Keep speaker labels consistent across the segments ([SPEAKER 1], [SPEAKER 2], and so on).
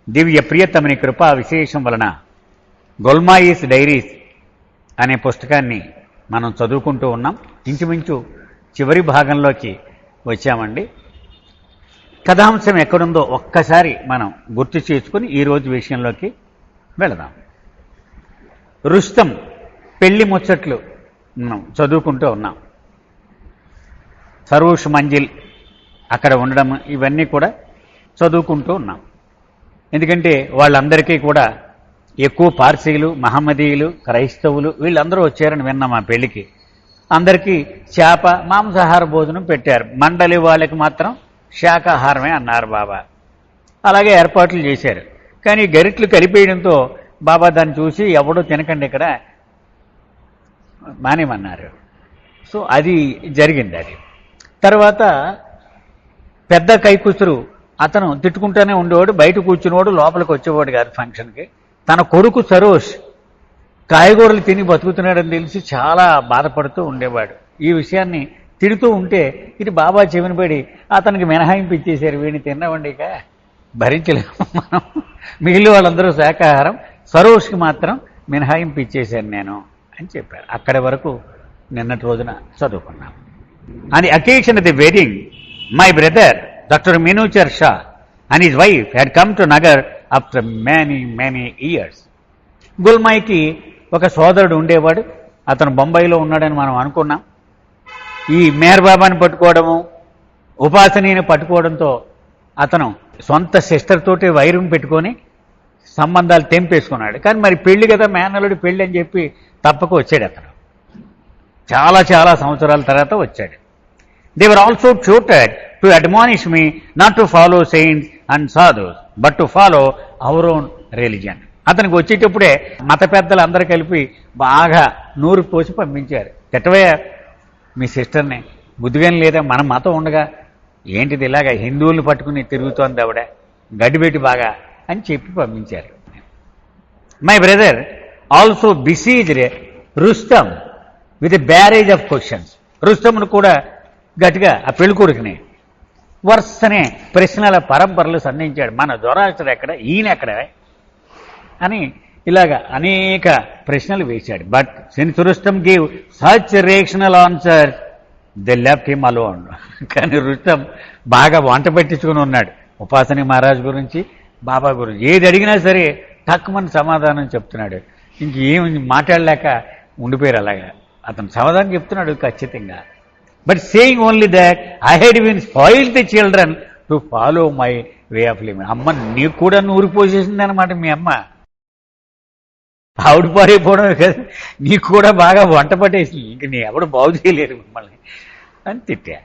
[SPEAKER 1] దివ్య ప్రియతమని కృపా విశేషం వలన గోల్మాయిస్ డైరీస్ అనే పుస్తకాన్ని మనం చదువుకుంటూ ఉన్నాం. ఇంచుమించు చివరి భాగంలోకి వచ్చామండి. కథాంశం ఎక్కడుందో ఒక్కసారి మనం గుర్తు చేసుకుని ఈరోజు విషయంలోకి వెళదాం. రుస్తం పెళ్లి ముచ్చట్లు మనం చదువుకుంటూ ఉన్నాం. సరూష్ మంజిల్ అక్కడ ఉండడం ఇవన్నీ కూడా చదువుకుంటూ ఉన్నాం. ఎందుకంటే వాళ్ళందరికీ కూడా ఎక్కువ పార్సీలు, మహమ్మదీయులు, క్రైస్తవులు వీళ్ళందరూ వచ్చారని విన్నాం ఆ పెళ్లికి. అందరికీ చేప మాంసాహార భోజనం పెట్టారు. మండలి వాళ్ళకి మాత్రం శాకాహారమే అన్నారు బాబా. అలాగే ఏర్పాట్లు చేశారు. కానీ గరిట్లు కలిపేయడంతో బాబా దాన్ని చూసి ఎవడో తినకండి ఇక్కడ మానేమన్నారు. సో అది జరిగింది. అది తర్వాత పెద్ద కైకుసురు అతను తిట్టుకుంటూనే ఉండేవాడు. బయట కూర్చునేవాడు, లోపలికి వచ్చేవాడు కాదు ఫంక్షన్కి. తన కొడుకు సరోష్ కాయగూరలు తిని బతుకుతున్నాడని తెలిసి చాలా బాధపడుతూ ఉండేవాడు. ఈ విషయాన్ని తిడుతూ ఉంటే ఇటు బాబా చెవినపడి అతనికి మినహాయింపు ఇచ్చేశారు. వీడిని తిన్నవండి ఇక భరించలేము మనం, మిగిలిన వాళ్ళందరూ శాకాహారం, సరోష్కి మాత్రం మినహాయింపు ఇచ్చేశాను నేను అని చెప్పారు. అక్కడి వరకు నిన్నటి రోజున చదువుకున్నాం. On the occasion of the wedding my brother doctor Minocher Shah and his wife had come to Nagar after many years. గుల్మాయికి ఒక సోదరుడు ఉండేవాడు. అతను బొంబాయిలో ఉన్నాడని మనం అనుకున్నాం. ఈ మేహర్ బాబాని పట్టుకోవడము, ఉపాసనీని పట్టుకోవడంతో అతను సొంత సిస్టర్ తోటి వైరం పెట్టుకొని సంబంధాలు తెంపేసుకున్నాడు. కానీ మరి పెళ్లి కదా, మేనల్లుడి పెళ్లి అని చెప్పి తప్పక వచ్చాడు. అతను చాలా చాలా సంవత్సరాల తర్వాత వచ్చాడు. దే వర్ ఆల్సో ట్యూటెడ్ to admonish me not to follow saints and sadhus but to follow our own religion. అతనికి వచ్చేటప్పుడే మత పెద్దలు అందరూ కలిపి బాగా నూరు పోసి పంపించారు. తిట్టవయ్య మీ సిస్టర్ని, బుద్ధిగాని లేదా, మన మతం ఉండగా ఏంటిది ఇలాగా హిందువుల్ని పట్టుకుని తిరుగుతోంది ఆవిడ, గడ్డిపెట్టి బాగా అని చెప్పి పంపించారు. My brother also besieged Rustam with a barrage of questions. రుస్తమును కూడా గట్టిగా ఆ పెళ్ళికొడుకుని వరుసనే ప్రశ్నల పరంపరలు సంధించాడు. మన దొరాష్ట్రుడు ఎక్కడ, ఈయన ఎక్కడ అని ఇలాగా అనేక ప్రశ్నలు వేశాడు. But since Rustam give such rational answer they left him alone. కానీ రుస్తం బాగా వంట పెట్టించుకుని ఉన్నాడు. ఉపాసని మహారాజ్ గురించి, బాబా గురించి ఏది అడిగినా సరే తక్కువని సమాధానం చెప్తున్నాడు. ఇంకేం మాట్లాడలేక ఉండిపోయారు. అలాగా అతను సమాధానం చెప్తున్నాడు ఖచ్చితంగా. But saying only that I had been spoil the children to follow my way of living. అమ్మ నీకు కూడా నూరు పోసేసింది అనమాట మీ అమ్మ. ఆవిడ పారైపోవడమే కదా, నీకు కూడా బాగా వంట పట్టేసి ఇంక నీ ఎవడు బాగు చేయలేరు మిమ్మల్ని అని తిట్టా.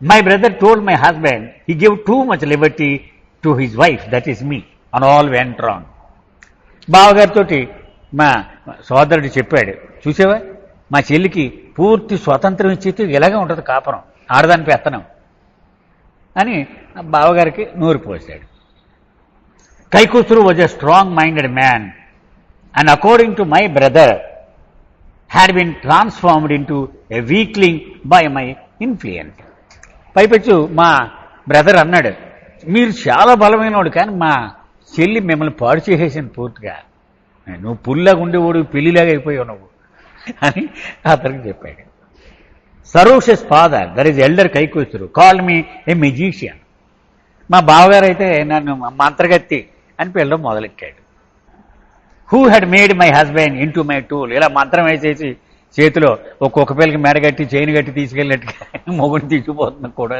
[SPEAKER 1] My brother told my husband he give too much liberty to his wife, that is me, and all went wrong. బావగారితో మా సోదరుడు చెప్పాడు, చూసావా మా చెల్లికి పూర్తి స్వతంత్రం ఇచ్చేది ఇలాగే ఉంటుంది కాపురం, ఆడదాని పెత్తనం అని బావగారికి నూరు పోసాడు. Kaikhushru was a strong minded man and according to my brother had been transformed into a weakling by my influence. పైపెచ్చు మా బ్రదర్ అన్నాడు, మీరు చాలా బలమైనవాడు కానీ మా చెల్లి మిమ్మల్ని పాడు చేసేసింది పూర్తిగా, నువ్వు పుల్లాగా ఉండేవాడు పిల్లిలాగా అయిపోయావు నువ్వు అని అతనికి చెప్పాడు. Sarosh's father, that is elder Kaikhushru, call me a magician. మా బావగారు అయితే నన్ను మంత్రగత్తి అని పిల్లడం మొదలెట్టాడు. Who had made my husband into my tool. ఇలా మంత్రం వేసేసి చేతిలో ఒక్కొక్క పిల్లకి మెడగట్టి చైన్ గట్టి తీసుకెళ్ళినట్టుగా మొగుడిని తీసుకుపోతున్నా కూడా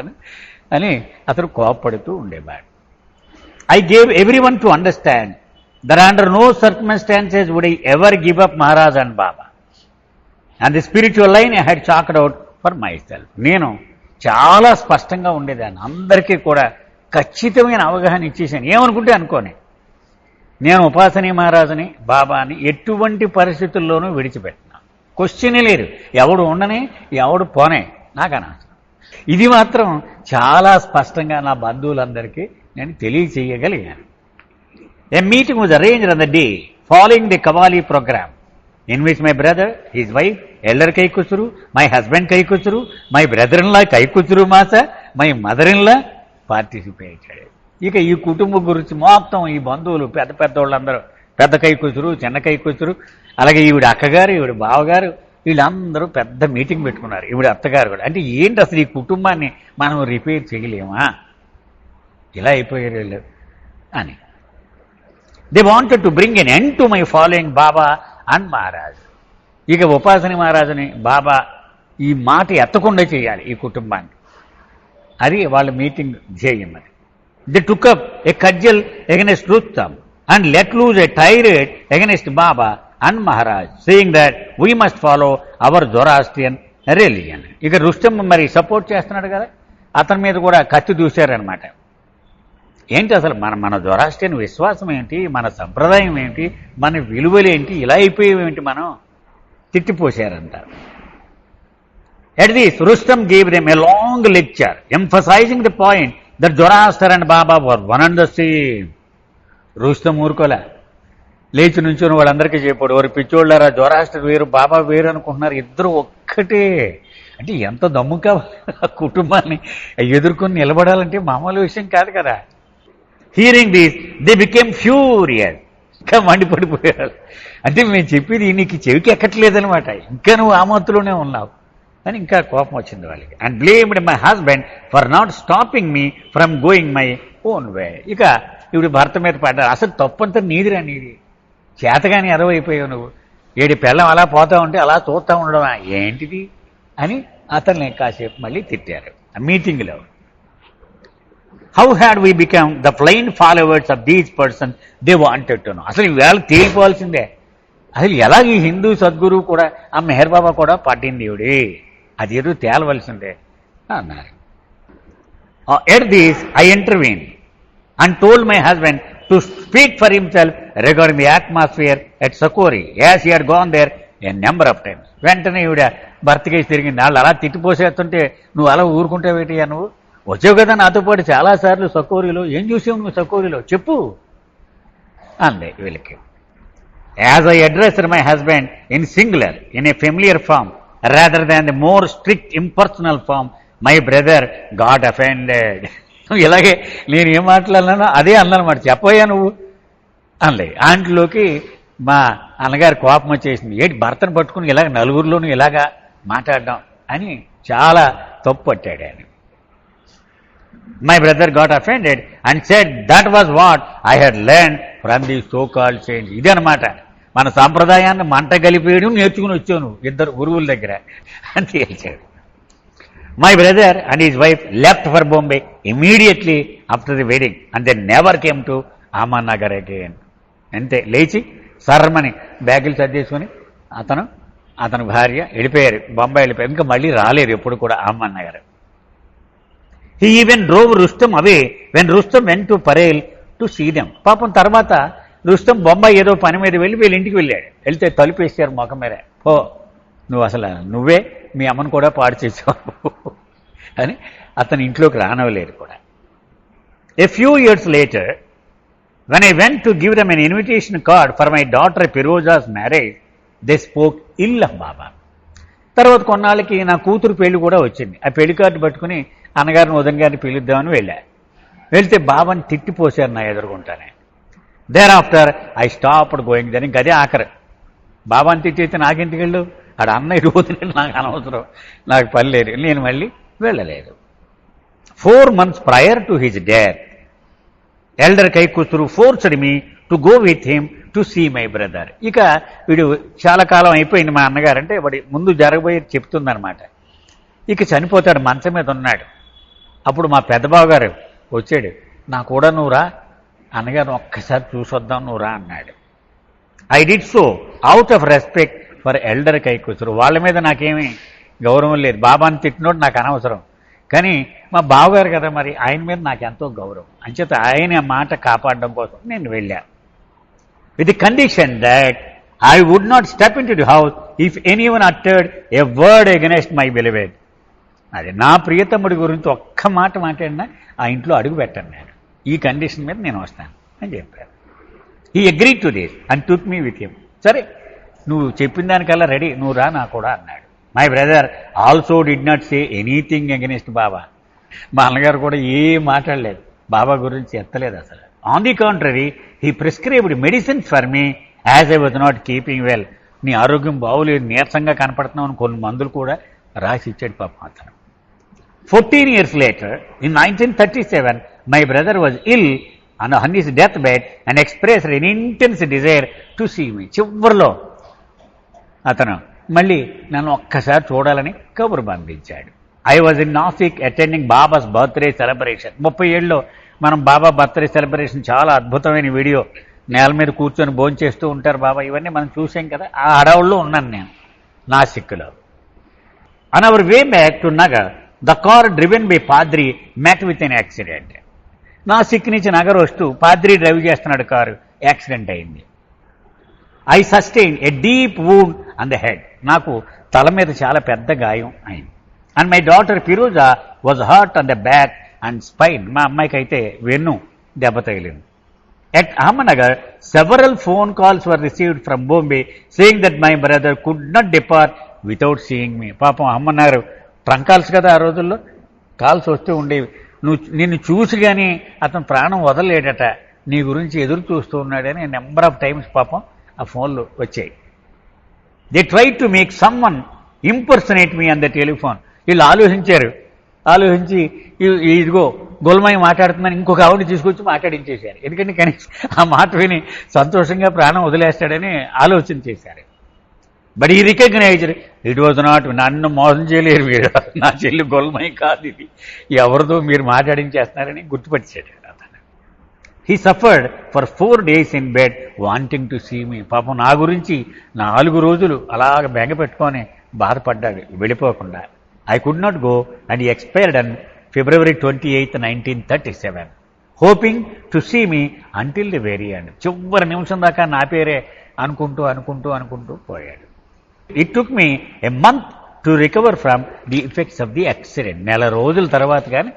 [SPEAKER 1] అని అతను కోపపడుతూ ఉండేవాడు. I gave every one to understand that under no circumstances would I ever give up Maharaj and Baba and the spiritual line I had chalked out for myself. నేను చాలా స్పష్టంగా ఉండేదాన్ని, అందరికీ కూడా ఖచ్చితమైన అవగాహన ఇచ్చేసాను. ఏమనుకుంటే అనుకోని నేను ఉపాసనీ మహారాజుని, బాబాని ఎటువంటి పరిస్థితుల్లోనూ విడిచిపెట్టినా. క్వశ్చనే లేదు, ఎవడు ఉండని ఎవడు పోనే నాకు అనవసరం. ఇది మాత్రం చాలా స్పష్టంగా నా బంధువులందరికీ నేను తెలియచేయగలిగాను. A meeting was arranged on the day following the qawwali programme in which my brother, his wife, elder Kaikusuru, my husband Kaikusuru, my brother-in-law Kaikusuru Masa, my mother-in-law participated. ఇక ఈ కుటుంబం గురించి మొత్తం ఈ బంధువులు పెద్ద పెద్ద వాళ్ళందరూ, పెద్ద కై కూతురు, చిన్న కై కూతురు, అలాగే ఈవిడ అక్కగారు, ఈవిడ బావగారు, వీళ్ళందరూ పెద్ద మీటింగ్ పెట్టుకున్నారు. ఈవిడ అత్తగారు కూడా. అంటే ఏంటి అసలు ఈ కుటుంబాన్ని మనం రిపేర్ చేయలేమా, ఇలా అయిపోయారు వీళ్ళు అని. They wanted to bring an end to my following Baba and Maharaj. ఇక ఉపాసని మహారాజుని బాబా ఈ మాట ఎత్తకుండా చేయాలి ఈ కుటుంబాన్ని. అది వాళ్ళ మీటింగ్ ధ్యేయం. అది they took up a cudgel against Rustom and let loose a tirade against Baba and Maharaj, saying that we must follow our Zoroastrian religion. ఇక రుస్తం మరి సపోర్ట్ చేస్తున్నాడు కదా, అతని మీద కూడా కత్తి దూశారనమాట. ఏంటి అసలు మన జొరాస్ట్రియన్ విశ్వాసం ఏంటి, మన సంప్రదాయం ఏంటి, మన విలువలేంటి, ఇలా అయిపోయేవేంటి, మనం తిట్టిపోశారంట. At this, Rustam gave them a long lecture, emphasizing the point that Zoroaster and Baba were one and the same. Rustam ఊరుకోలే, లేచి నుంచుని వాళ్ళందరికీ చెప్పాడు, వారు పిచ్చోళ్ళారా, జొరాస్టర్ వేరు, బాబా వేరు అనుకుంటున్నారు, ఇద్దరు ఒక్కటే. అంటే ఎంత దమ్ము కావాలి ఆ కుటుంబాన్ని ఎదుర్కొని నిలబడాలంటే మామూలు విషయం కాదు కదా. Hearing this they became furious. ఇంకా మండిపడిపోయారు. అంటే మేము చెప్పేది నీకు చెవికి ఎక్కట్లేదనమాట, ఇంకా నువ్వు ఆ మత్తులోనే ఉన్నావు అని ఇంకా కోపం వచ్చింది వాళ్ళకి. And blamed my husband for not stopping me from going my own way. ఇక ఇప్పుడు భర్త మీద పడ్డారు. అసలు తప్పంతా నీదిరా, నీది, చేతగాని ఎరవైపోయావు నువ్వు, ఏడి పిల్లం అలా పోతా ఉంటే అలా చూస్తూ ఉండడం ఏంటిది అని అతన్ని కాసేపు మళ్ళీ తిట్టారు ఆ మీటింగ్లో. How had we become the plain followers of these person they wanted to no. అసలు ఇవాళ తేలిపోవాల్సిందే, అసలు ఎలా ఈ హిందూ సద్గురువు కూడా ఆ మెహర్ బాబా కూడా పట్టింది ఇవిడి, అది ఏదో తేలవలసిందే అన్నారు. At this I intervene and told my husband to speak for himself regarding the atmosphere at Sakori as he had gone there a number of times. వెంటనే ఈవిడ భర్తకేసి తిరిగింది. వాళ్ళు అలా తిట్టిపోసేస్తుంటే నువ్వు అలా ఊరుకుంటావేటియా, నువ్వు వచ్చావు కదా నాతో పాటు చాలాసార్లు సకోరిలో, ఏం చూసావు నువ్వు సకోరిలో చెప్పు అంది వీళ్ళకి. As I addressed my husband in singular, in a familiar form, rather than the more strict impersonal form, my brother got offended. ఇలాగే నేను ఏం మాట్లాడినానో అదే అన్నమాట, చెప్పయ్యా నువ్వు అనలే. ఆంటీలోకి మా అన్నగారి కోపం వచ్చేసింది. ఏంటి భర్తను పట్టుకుని ఇలాగ నలుగురిలోనూ ఇలాగా మాట్లాడడం అని చాలా తప్పు పట్టాడు ఆయన. My brother got offended and said that was what I had learned from the so-called saints. ఇదే అనమాట మన సాంప్రదాయాన్ని మంట కలిపేయడం నేర్చుకుని వచ్చాను ఇద్దరు గురువుల దగ్గర అని తేల్చాడు. My brother and his wife left for Bombay immediately after the wedding and they never came to Ahmednagar again. అంతే, లేచి సర్రమని బ్యాగులు సర్దేసుకొని అతను భార్య వెళ్ళిపోయారు, బొంబాయి వెళ్ళిపోయారు. ఇంకా మళ్ళీ రాలేరు ఎప్పుడు కూడా Ahmednagar. He even drove Rustam away when Rustam went to Parel to see them. పాపం తర్వాత రుస్తం బొంబాయి ఏదో పని మీద వెళ్ళి వీళ్ళ ఇంటికి వెళ్ళాడు. వెళ్తే తలుపేసారు మొఖం మీద, ఓ నువ్వు అసలు నువ్వే మీ అమ్మను కూడా పాడు చేసావు అని అతని ఇంట్లోకి రానవలేరు కూడా. A few years later, when I went to give them an invitation card for my daughter Firoza's marriage, they spoke ill of Baba. తర్వాత కొన్నాళ్ళకి నా కూతురు పెళ్లి కూడా వచ్చింది. ఆ పెళ్లి కార్డు పట్టుకుని అన్నగారిని ఉదయం గారిని పిలుద్దామని వెళ్ళా. వెళ్తే బాబాని తిట్టిపోసారు నా ఎదురుకుంటానే. Thereafter I stopped going there. ఇంక అదే ఆఖరు. బాబాని తిట్టయితే నాకెందుకు వెళ్ళు, ఆడ అన్నయ్య వదిలేదు, నాకు అనవసరం, నాకు పని లేదు, నేను మళ్ళీ వెళ్ళలేదు. 4 months prior to his death, elder Kaikhushru forced me to go with him to see my brother. ఇక వీడు చాలా కాలం అయిపోయింది మా అన్నగారు, అంటే వాడి ముందు జరగబోయే చెప్తుందనమాట. ఇక చనిపోతాడు, మంచం మీద ఉన్నాడు. అప్పుడు మా పెద్దబాబు గారు వచ్చాడు, నా కూడా నువ్వు రా, అన్నగారు ఒక్కసారి చూసొద్దాం నువ్వు రా అన్నాడు. I did so out of respect for elder Kaikhushru. వాళ్ళ మీద నాకేమీ గౌరవం లేదు, బాబాని తిట్టినోడు నాకు అనవసరం, కానీ మా బావగారు కదా, మరి ఆయన మీద నాకు ఎంతో గౌరవం, అంచేత ఆయన మాట కాపాడడం కోసం నేను వెళ్ళా. With the condition that I would not step into the house if anyone uttered a word against my beloved. అది నా ప్రియతముడి గురించి ఒక్క మాట మాట్లాడినా ఆ ఇంట్లో అడుగు పెట్టాను నేను, ఈ కండిషన్ మీద నేను వస్తాను అని చెప్పారు. He agreed to this and took me with him. సరే నువ్వు చెప్పిన దానికల్లా రెడీ, నువ్వు రా నా కూడా అన్నాడు. My brother also did not say anything against Baba. మా అన్నగారు కూడా ఏం మాట్లాడలేదు, బాబా గురించి ఎత్తలేదు అసలు. On the contrary he prescribed medicines for me as I was not keeping well. నీ ఆరోగ్యం బాగోలేదు, నీరసంగా కనపడుతున్నావు అని కొన్ని మందులు కూడా రాసి ఇచ్చాడు పాపం అతను. 14 years later, in 1937, my brother was ill and on his deathbed and expressed an intense desire to see me. చివరిలో అతను మళ్ళీ నన్ను ఒక్కసారి చూడాలని కబురు పంపించాడు. I was in Nashik attending Baba's birthday celebration. 30 ఏళ్ళలో మనం బాబా బర్త్డే సెలబ్రేషన్ చాలా అద్భుతమైన వీడియో, నేల మీద కూర్చొని భోంచేస్తూ ఉంటారు బాబా, ఇవన్నీ మనం చూసాం కదా. ఆ హడావుల్లో ఉన్నాను నేను నాసిక్లో. On our way back to Nagar, the car driven by Padri met with an accident. Nasik నుంచి నగర్ వస్తూ పాద్రి డ్రైవ్ చేస్తున్నాడు కారు, యాక్సిడెంట్ అయింది. I sustain a deep wound on the head. నాకు తల మీద చాలా పెద్ద గాయం అయింది. And my daughter Feroza was hurt on the back and spine. మా అమ్మాయికి అయితే వెన్ను దెబ్బ తగిలింది. At Ahmednagar several phone calls were received from Bombay saying that my brother could not depart without seeing me. పాపం అహ్మద్నగర్ ట్రంక్ కాల్స్ కదా ఆ రోజుల్లో, కాల్స్ వస్తూ ఉండేవి. నిన్ను చూసి కానీ అతను ప్రాణం వదలలేడట, నీ గురించి ఎదురు చూస్తూ ఉన్నాడని నెంబర్ ఆఫ్ టైమ్స్ పాపం ఆ ఫోన్లు వచ్చాయి. They try to make some one impersonate me on the telephone. వీళ్ళు ఆలోచించి ఇదిగో గొల్మాయి మాట్లాడుతుందని ఇంకొక ఆవిడని తీసుకొచ్చి మాట్లాడించేశారు. ఎందుకంటే కనీసం ఆ మాట విని సంతోషంగా ప్రాణం వదిలేస్తాడని ఆలోచన చేశారు. బట్ ఈ రికగ్నైజ్డ్ ఇట్ వాజ్ నాట్. నన్ను మోసం చేయలేరు మీరు, నా చెల్లి గొల్మాయి కాదు ఇది, ఎవరితో మీరు మాట్లాడించేస్తున్నారని గుర్తుపట్టాడు అతను. He suffered for 4 days in bed wanting to see me. పాపం నా గురించి 4 రోజులు అలాగ బెంగ పెట్టుకొని బాధపడ్డాడు వెళ్ళిపోకుండా. I could not go and he expired on February 28, 1937, hoping to see me until the very end. చివరి నిమిషం దాకా నా పేరే అనుకుంటూ పోయాడు. It took me a month to recover from the effects of the accident. 4 రోజుల తర్వాత కానీ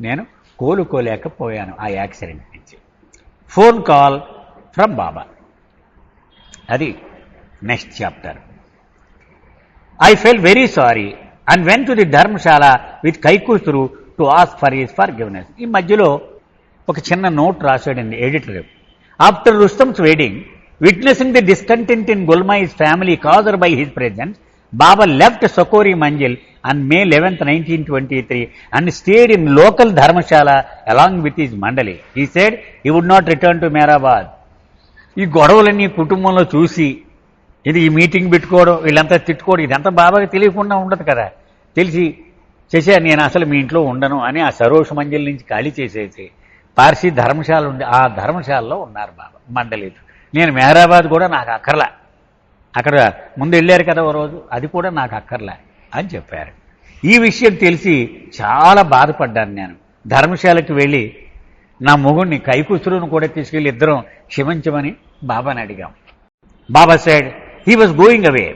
[SPEAKER 1] నేను కోలుకోలేకపోయాను ఆ యాక్సిడెంట్ నుంచి. ఫోన్ కాల్ ఫ్రమ్ బాబా, అది next chapter. I felt very sorry and went to the dharamshala with Kaikhushru to ask for his forgiveness. ఈ మధ్యలో ఒక చిన్న నోట్ రాశాడండి editor. After Rustom's wedding, witnessing the discontent in Gulmai's family caused by his presence, Baba left Sakori Manzil on May 11, 1923 and stayed in local dharamshala along with his mandali. He said he would not return to Mehrabad. ఈ గొడవలన్నీ కుటుంబంలో చూసి ఇది ఈ meeting పెట్టుకోవడం, వీళ్ళంతా తిట్టుకోవడం, ఇదంతా బాబాకి తెలియకుండా ఉండదు కదా. తెలిసి చేశారు, నేను అసలు మీ ఇంట్లో ఉండను అని ఆ సరోష్ మంజిల్ నుంచి ఖాళీ చేసేసి పార్సీ ధర్మశాల ఉండి ఆ ధర్మశాలలో ఉన్నారు బాబా మండలితో. నేను మెహరాబాద్ కూడా నాకు అక్కర్లా, అక్కడ ముందు వెళ్ళారు కదా ఓ రోజు, అది కూడా నాకు అక్కర్లా అని చెప్పారు. ఈ విషయం తెలిసి చాలా బాధపడ్డాను. నేను ధర్మశాలకు వెళ్ళి నా మొగుడిని కైకుసురును కూడా తీసుకెళ్ళి ఇద్దరం క్షమించమని బాబాని అడిగాం. బాబా said he was going away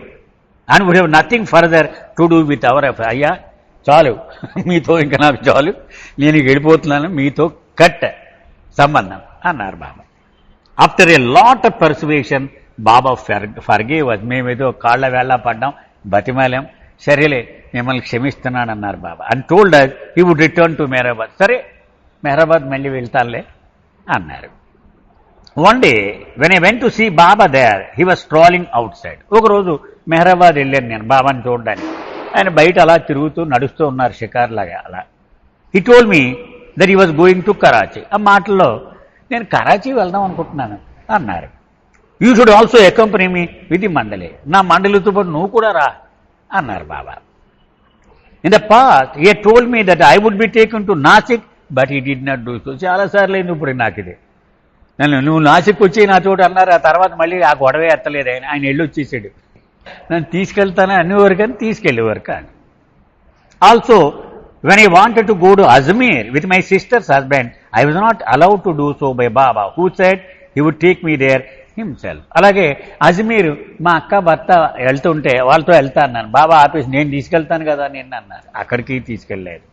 [SPEAKER 1] and would have nothing further to do with our affair. అయ్యా చాలు, మీతో ఇంకా నాకు చాలు, నేను వెళ్ళిపోతున్నాను, మీతో కట్ సంబంధం అన్నారు Baba. After a lot of persuasion Baba forgave us. మేమేదో కాళ్ళ వేళ్ళ పడ్డాం, బతిమాలాం, సరేలే మిమ్మల్ని క్షమిస్తున్నాను అన్నారు Baba. And told us he would return to Meherabad. సరే మెహరాబాద్ మళ్ళీ వెళ్తానులే అన్నారు. One day when I went to see Baba there, he was strolling outside. ఒక రోజు మెహరాబాద్ వెళ్ళాను నేను బాబాని చూడడానికి. ఆయన బయట అలా తిరుగుతూ నడుస్తూ ఉన్నారు షికార్లాగా అలా. He told me that he was going to Karachi. ఆ మాటల్లో నేను కరాచీ వెళ్దాం అనుకుంటున్నాను అన్నారు. You should also accompany me with the mandali. నా మండలితో పాటు నువ్వు కూడా రా అన్నారు బాబా. In the past he had told me that I would be taken to Nasik, but he did not do so. చాలాసార్లు అయింది ఇప్పుడు నాకు ఇది. నువ్వు నాసిక్ వచ్చి నా చోటు అన్నారు, ఆ తర్వాత మళ్ళీ ఆ గొడవే ఎత్తలేదు. ఆయన వెళ్ళి వచ్చేసాడు. నన్ను తీసుకెళ్తానే అనేవారు కానీ తీసుకెళ్ళేవారు కానీ. Also when I wanted to go to Ajmer with my sister's husband, I was not allowed to do so by Baba, who said he would take me there himself. అలాగే అజ్మీర్ మా అక్క భర్త వెళ్తుంటే వాళ్ళతో వెళ్తా అన్నాను. బాబా ఆపేసి నేను తీసుకెళ్తాను కదా నిన్న అన్నారు, అక్కడికి తీసుకెళ్ళలేదు.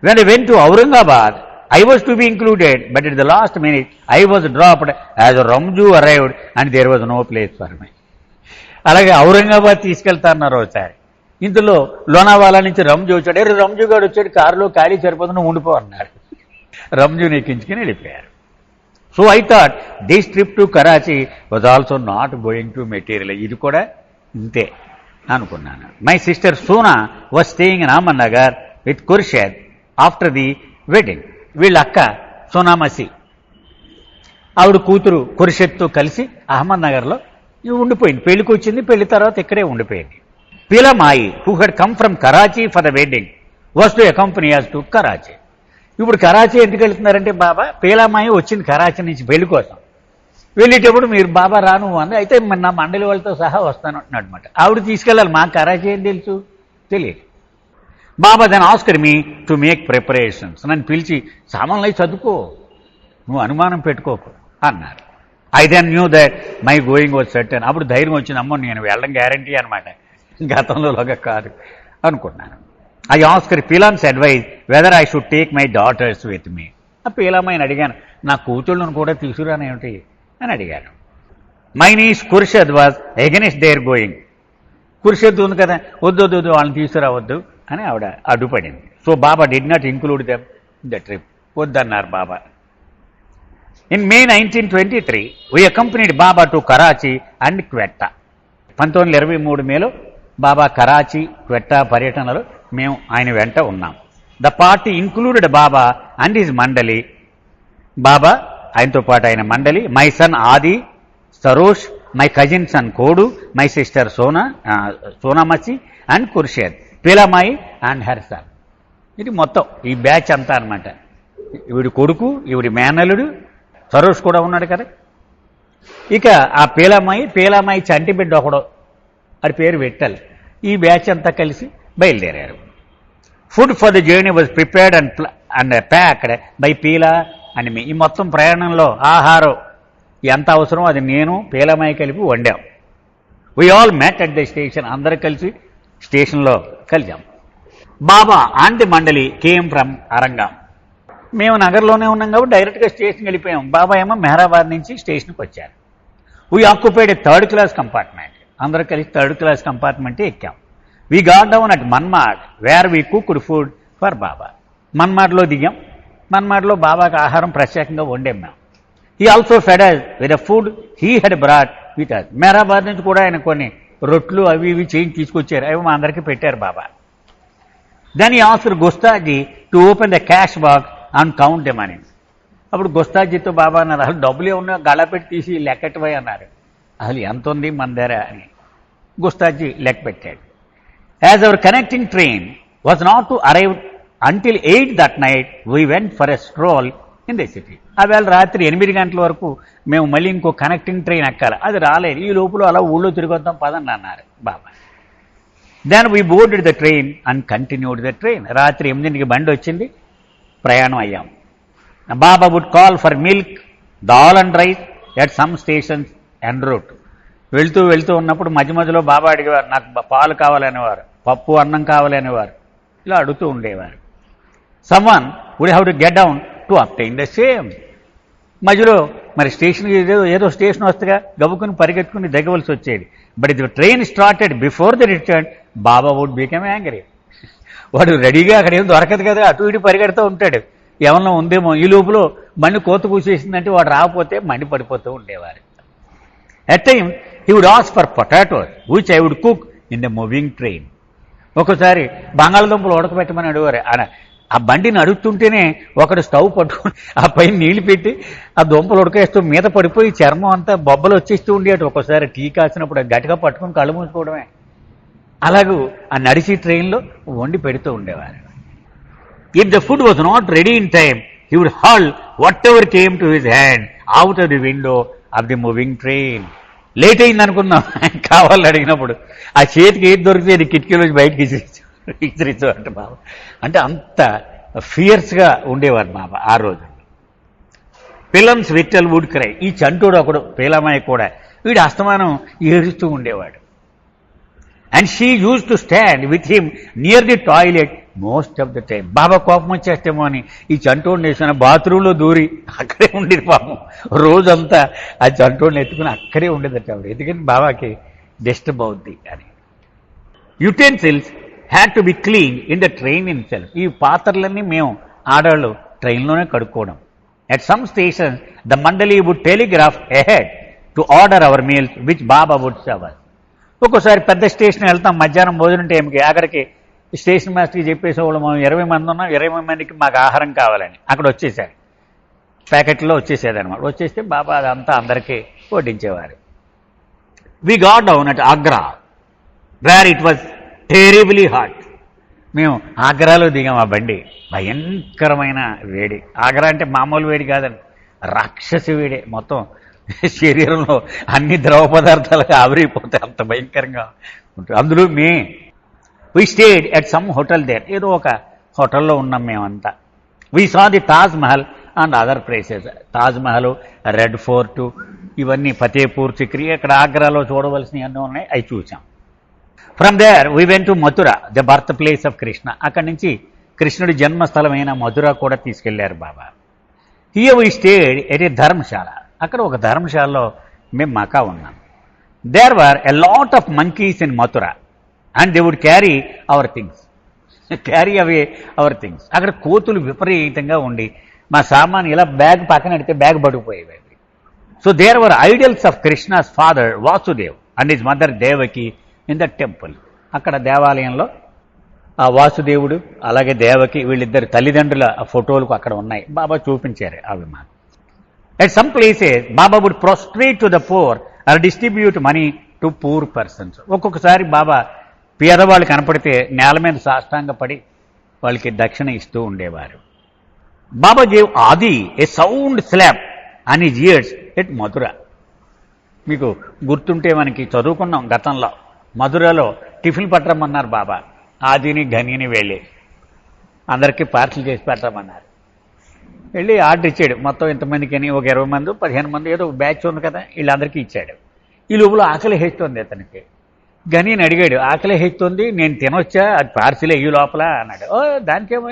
[SPEAKER 1] When I went to Aurangabad, I was to be included, but at the last minute I was dropped as Ramju arrived and there was no place for me. అలాగే ఔరంగాబాద్ తీసుకెళ్తాన్నారు ఒకసారి. ఇందులో లోనావాలా నుంచి రంజు వచ్చాడు. రంజు గారు వచ్చాడు, కారులో ఖాళీ సరిపోతున్నా ఉండిపో అన్నాడు. రంజుని ఎక్కించుకుని వెళ్ళిపోయారు. So I thought this trip to Karachi was also not going to material. ఇది కూడా ఇంతే అనుకున్నాను. My sister Sona was staying in Ahmednagar with Khurshed after the wedding. వీళ్ళ అక్క సోనామసి ఆవిడ కూతురు ఖుర్షద్తో కలిసి అహ్మద్ నగర్లో ఉండిపోయింది. పెళ్లికి వచ్చింది, పెళ్లి తర్వాత ఇక్కడే ఉండిపోయింది. Pilamai who had come from Karachi for the wedding was to accompany us to Karachi. ఇప్పుడు కరాచీ ఎందుకు వెళ్తున్నారంటే బాబా పీలామాయి వచ్చింది కరాచీ నుంచి పెళ్లి కోసం. వెళ్ళేటప్పుడు మీరు బాబా రాను అంది. అయితే నా మండలి వాళ్ళతో సహా వస్తాను అంటున్నాడు. ఆవిడ తీసుకెళ్ళాలి, మాకు కరాచీ ఏం తెలుసు, తెలియదు. Baba then asked me to make preparations. నన్ను పిలిచి సామాన్లు చదువుకో, నువ్వు అనుమానం పెట్టుకోకు అన్నారు. I then knew that my going was certain. అప్పుడు ధైర్యం వచ్చింది, అమ్మో నేను వెళ్ళడం గ్యారంటీ అనమాట, గతంలోగా కాదు అనుకున్నాను. I asked Pilamai's advice whether I should take my daughters with me. ఆ పీలామ్మాయిని అడిగాను, నా కూతుళ్ళను కూడా తీసుకురానేమిటి అని అడిగాను. My niece Khurshed was against their going. Khurshed ఉంది కదా, వద్దు వాళ్ళని తీసుకురావద్దు అని ఆవిడ అడ్డుపడింది. So Baba did not include them in the trip. వద్దన్నారు Baba. In May 1923 we accompanied Baba to Karachi and Quetta. 1923 మేలో బాబా కరాచీ, క్వెట్టా పర్యటనలో మేము ఆయన వెంట ఉన్నాం. The party included Baba and his mandali. Baba ఆయనతో పాటు ఆయన mandali, my son Adi, Sarosh, my cousin son Kodu, my sister Sonamasi and Khurshed, Pilamai and her son. ఇది మొత్తం ఈ బ్యాచ్ అంతా అనమాట. ఈవిడి కొడుకు, ఈవిడి మేనలుడు, సరోష్ కూడా ఉన్నాడు కదా. ఇక ఆ పీలామాయి చంటి బిడ్డ ఒకడు, అది పేరు విట్టల్. ఈ బ్యాచ్ అంతా కలిసి బయలుదేరారు. Food for the journey was prepared and packed by Pila and me. ఈ మొత్తం ప్రయాణంలో ఆహారం ఎంత అవసరం అది నేను పీలామాయి కలిపి వండాం. We all met at the station. అందరూ కలిసి స్టేషన్లో కలిసాం. Baba and the mandali came from Arangaon. మేము నగర్లోనే ఉన్నాం కాబట్టి డైరెక్ట్గా స్టేషన్కి వెళ్ళిపోయాం. బాబా ఏమో మెహరాబాద్ నుంచి స్టేషన్కి వచ్చారు. We occupied a third class compartment. అందరూ కలిసి థర్డ్ క్లాస్ కంపార్ట్మెంటే ఎక్కాం. We got down at Manmad where we cooked food for Baba. మన్మాడ్లో దిగాం. మన్మాడ్లో బాబాకి ఆహారం ప్రత్యేకంగా వండాం మేము. He also fed us with the food he had brought with us. Meherabad నుంచి కూడా ఆయన కొన్ని రొట్లు అవి ఇవి చేయించి తీసుకొచ్చారు. అవి మా అందరికీ పెట్టారు Baba. Then he asked Gustadji to open the cash box and count the money. అప్పుడు గుస్తాజీతో బాబా అన్నారు, అసలు డబ్బులు ఏమన్నా గళ పెట్టి తీసి లెక్కటివై అన్నారు. అసలు ఎంత ఉంది మన దగ్గర అని గుస్తాజీ లెక్క పెట్టాడు. As our connecting train was not to arrive until 8 that night, we went for a stroll in the city. ఆవేళ రాత్రి 8 గంటల వరకు మేము మళ్ళీ ఇంకో కనెక్టింగ్ ట్రైన్ ఎక్కాలి, అది రాలేదు. ఈ లోపల అలా ఊళ్ళో తిరిగొద్దాం పదండి అన్నారు Baba. Then we boarded the train and continued the train. రాత్రి 8కి బండి వచ్చింది, ప్రయాణం అయ్యాం. Baba would call for milk, dal and rice at some stations en route. వెళ్తూ ఉన్నప్పుడు మధ్య మధ్యలో బాబా అడిగేవారు, నాకు పాలు కావాలనేవారు, పప్పు అన్నం కావాలనేవారు, ఇలా అడుగుతూ ఉండేవారు. Someone would have to get down to obtain the same. మధ్యలో మరి స్టేషన్కి ఏదో స్టేషన్ వస్తేగా గబుకుని పరిగెట్టుకుని దిగవలసి వచ్చేది. బట్ ఇది train started before the return, Baba would become angry. వాడు రెడీగా అక్కడ ఏం దొరకదు కదా, అటు ఇటు పరిగెడుతూ ఉంటాడు, ఏమన్నా ఉందేమో. ఈ లోపల బండి కోత కూసేసిందంటే వాడు రాకపోతే మండి పడిపోతూ ఉండేవారు. At times, he would ask for potatoes, which I would cook in the moving train. ఒకసారి బంగాళదుంపలు ఉడకబెట్టమని అడిగారు. ఆ బండిని అడుగుతుంటేనే ఒకడు స్టవ్ పట్టుకుని ఆ పైన నీళ్లు పెట్టి ఆ దుంపలు ఉడకేస్తూ మీద పడిపోయి చర్మం అంతా బొబ్బలు వచ్చేస్తూ ఉండేది. ఒక్కోసారి టీ కాసినప్పుడు గట్టిగా పట్టుకుని కళ్ళు మూసుకోవడమే. అలాగూ ఆ నడిచి ట్రైన్లో వండి పెడుతూ ఉండేవారు. If the food was not ready in time, he would hurl whatever came to his hand out of the window of the moving train. Late అయింది అనుకుందాం, కావాలని అడిగినప్పుడు ఆ చేతికి ఏది దొరికితే అది కిటికీలోంచి బయటకి ఇసిరిచ్చు అంటే బాబా. అంటే అంత ఫియర్స్గా ఉండేవారు బాబా ఆ రోజు. Pilamai's little would cry. ఈ చంటోడు ఒకడు పీలమాయి కూడా, వీడు అస్తమానం ఏడుస్తూ ఉండేవాడు. And she use to stand with him near the toilet most of the time. Baba కోపం వచ్చేస్తేమో అని ఈ చంటోడిని వేసిన బాత్రూంలో దూరి అక్కడే ఉండేది పాపం. రోజంతా ఆ చంటోడిని ఎత్తుకుని అక్కడే ఉండేదట ఆవిడ, ఎందుకంటే బాబాకి డిస్టర్బ్ అవుద్ది అని. Utensils had to be clean in the train in self. ఈ పాత్రలన్నీ మేము ఆడవాళ్ళు ట్రైన్లోనే కడుక్కోవడం. At some stations, the mandali would telegraph ahead to order our meals, which Baba would serve us. ఒక్కోసారి పెద్ద స్టేషన్ వెళ్తాం మధ్యాహ్నం భోజనం టైంకి, అక్కడికి స్టేషన్ మాస్టర్కి చెప్పేసి వాళ్ళు మనం 20 మంది ఉన్నాం, 20 మందికి మాకు ఆహారం కావాలని అక్కడ వచ్చేసారు, ప్యాకెట్లో వచ్చేసేదనమాట. వచ్చేస్తే బాబా అదంతా అందరికీ వడ్డించేవారు. We got down at Agra where it was terribly hot. మేము ఆగ్రాలో దిగాం. ఆ బండి భయంకరమైన వేడి. ఆగ్రా అంటే మామూలు వేడి కాదండి, రాక్షసి వేడి. మొత్తం శరీరంలో అన్ని ద్రవ పదార్థాలుగా ఆవిరైపోతాయి, అంత భయంకరంగా ఉంటుంది. అందులో we stayed at some hotel there, ఏదో ఒక హోటల్లో ఉన్నాం మేమంతా. We saw the Taj Mahal and other places. Taj Mahal, Red Fort, ఇవన్నీ ఫతేపూర్ సిక్రీ, ఇక్కడ ఆగ్రాలో చూడవలసినవి అన్నీ ఉన్నాయి, అవి చూసాం. From there we went to Mathura, the birth place of Krishna. అక్కడి నుంచి కృష్ణుడి జన్మస్థలమైన మథుర కూడా తీసుకెళ్లారు Baba. Here we stayed at a dharamshala. అక్కడ ఒక ధర్మశాలలో మేము మకా ఉన్నాం. There were a lot of monkeys in Mathura and they would carry our things, carry away our things. అక్కడ కోతులు విపరీతంగా ఉండి మా సామాన్ ఇలా బ్యాగ్ పక్కన పెడితే బ్యాగ్ పడిపోయేవి. So there were idols of Krishna's father Vasudev and his mother Devaki in the temple. అక్కడ దేవాలయంలో ఆ వాసుదేవుడు అలాగే దేవకి వీళ్ళిద్దరు తల్లిదండ్రుల ఫోటోలకు అక్కడ ఉన్నాయి. బాబా చూపించారు అవి మాకు. At some places Baba would prostrate to the poor or distribute money to poor persons. ఒక్కొక్కసారి బాబా పేదవాళ్ళు కనపడితే నేల మీద సాష్టాంగ పడి వాళ్ళకి దక్షిణ ఇస్తూ ఉండేవారు. Baba gave Adi a sound slap and his ears at Mathura. మీకు గుర్తుంటే మనకి చదువుకున్నాం గతంలో, మధురలో టిఫిన్ పట్టరమన్నారు బాబా. ఆదిని ఘనిని వెళ్ళి అందరికీ పార్సల్ చేసి పెట్టమన్నారు. వెళ్ళి ఆర్డర్ ఇచ్చాడు. మొత్తం ఇంతమందికి అని ఒక 20 మంది 15 మంది ఏదో బ్యాచ్ ఉంది కదా, వీళ్ళందరికీ ఇచ్చాడు. ఈ లోపల ఆకలి హేస్తుంది అతనికి. గనిని అడిగాడు, ఆకలి హేస్తుంది, నేను తినొచ్చా, అది పార్సిల్ అయ్యి లోపల అన్నాడు. ఓ దానికేమో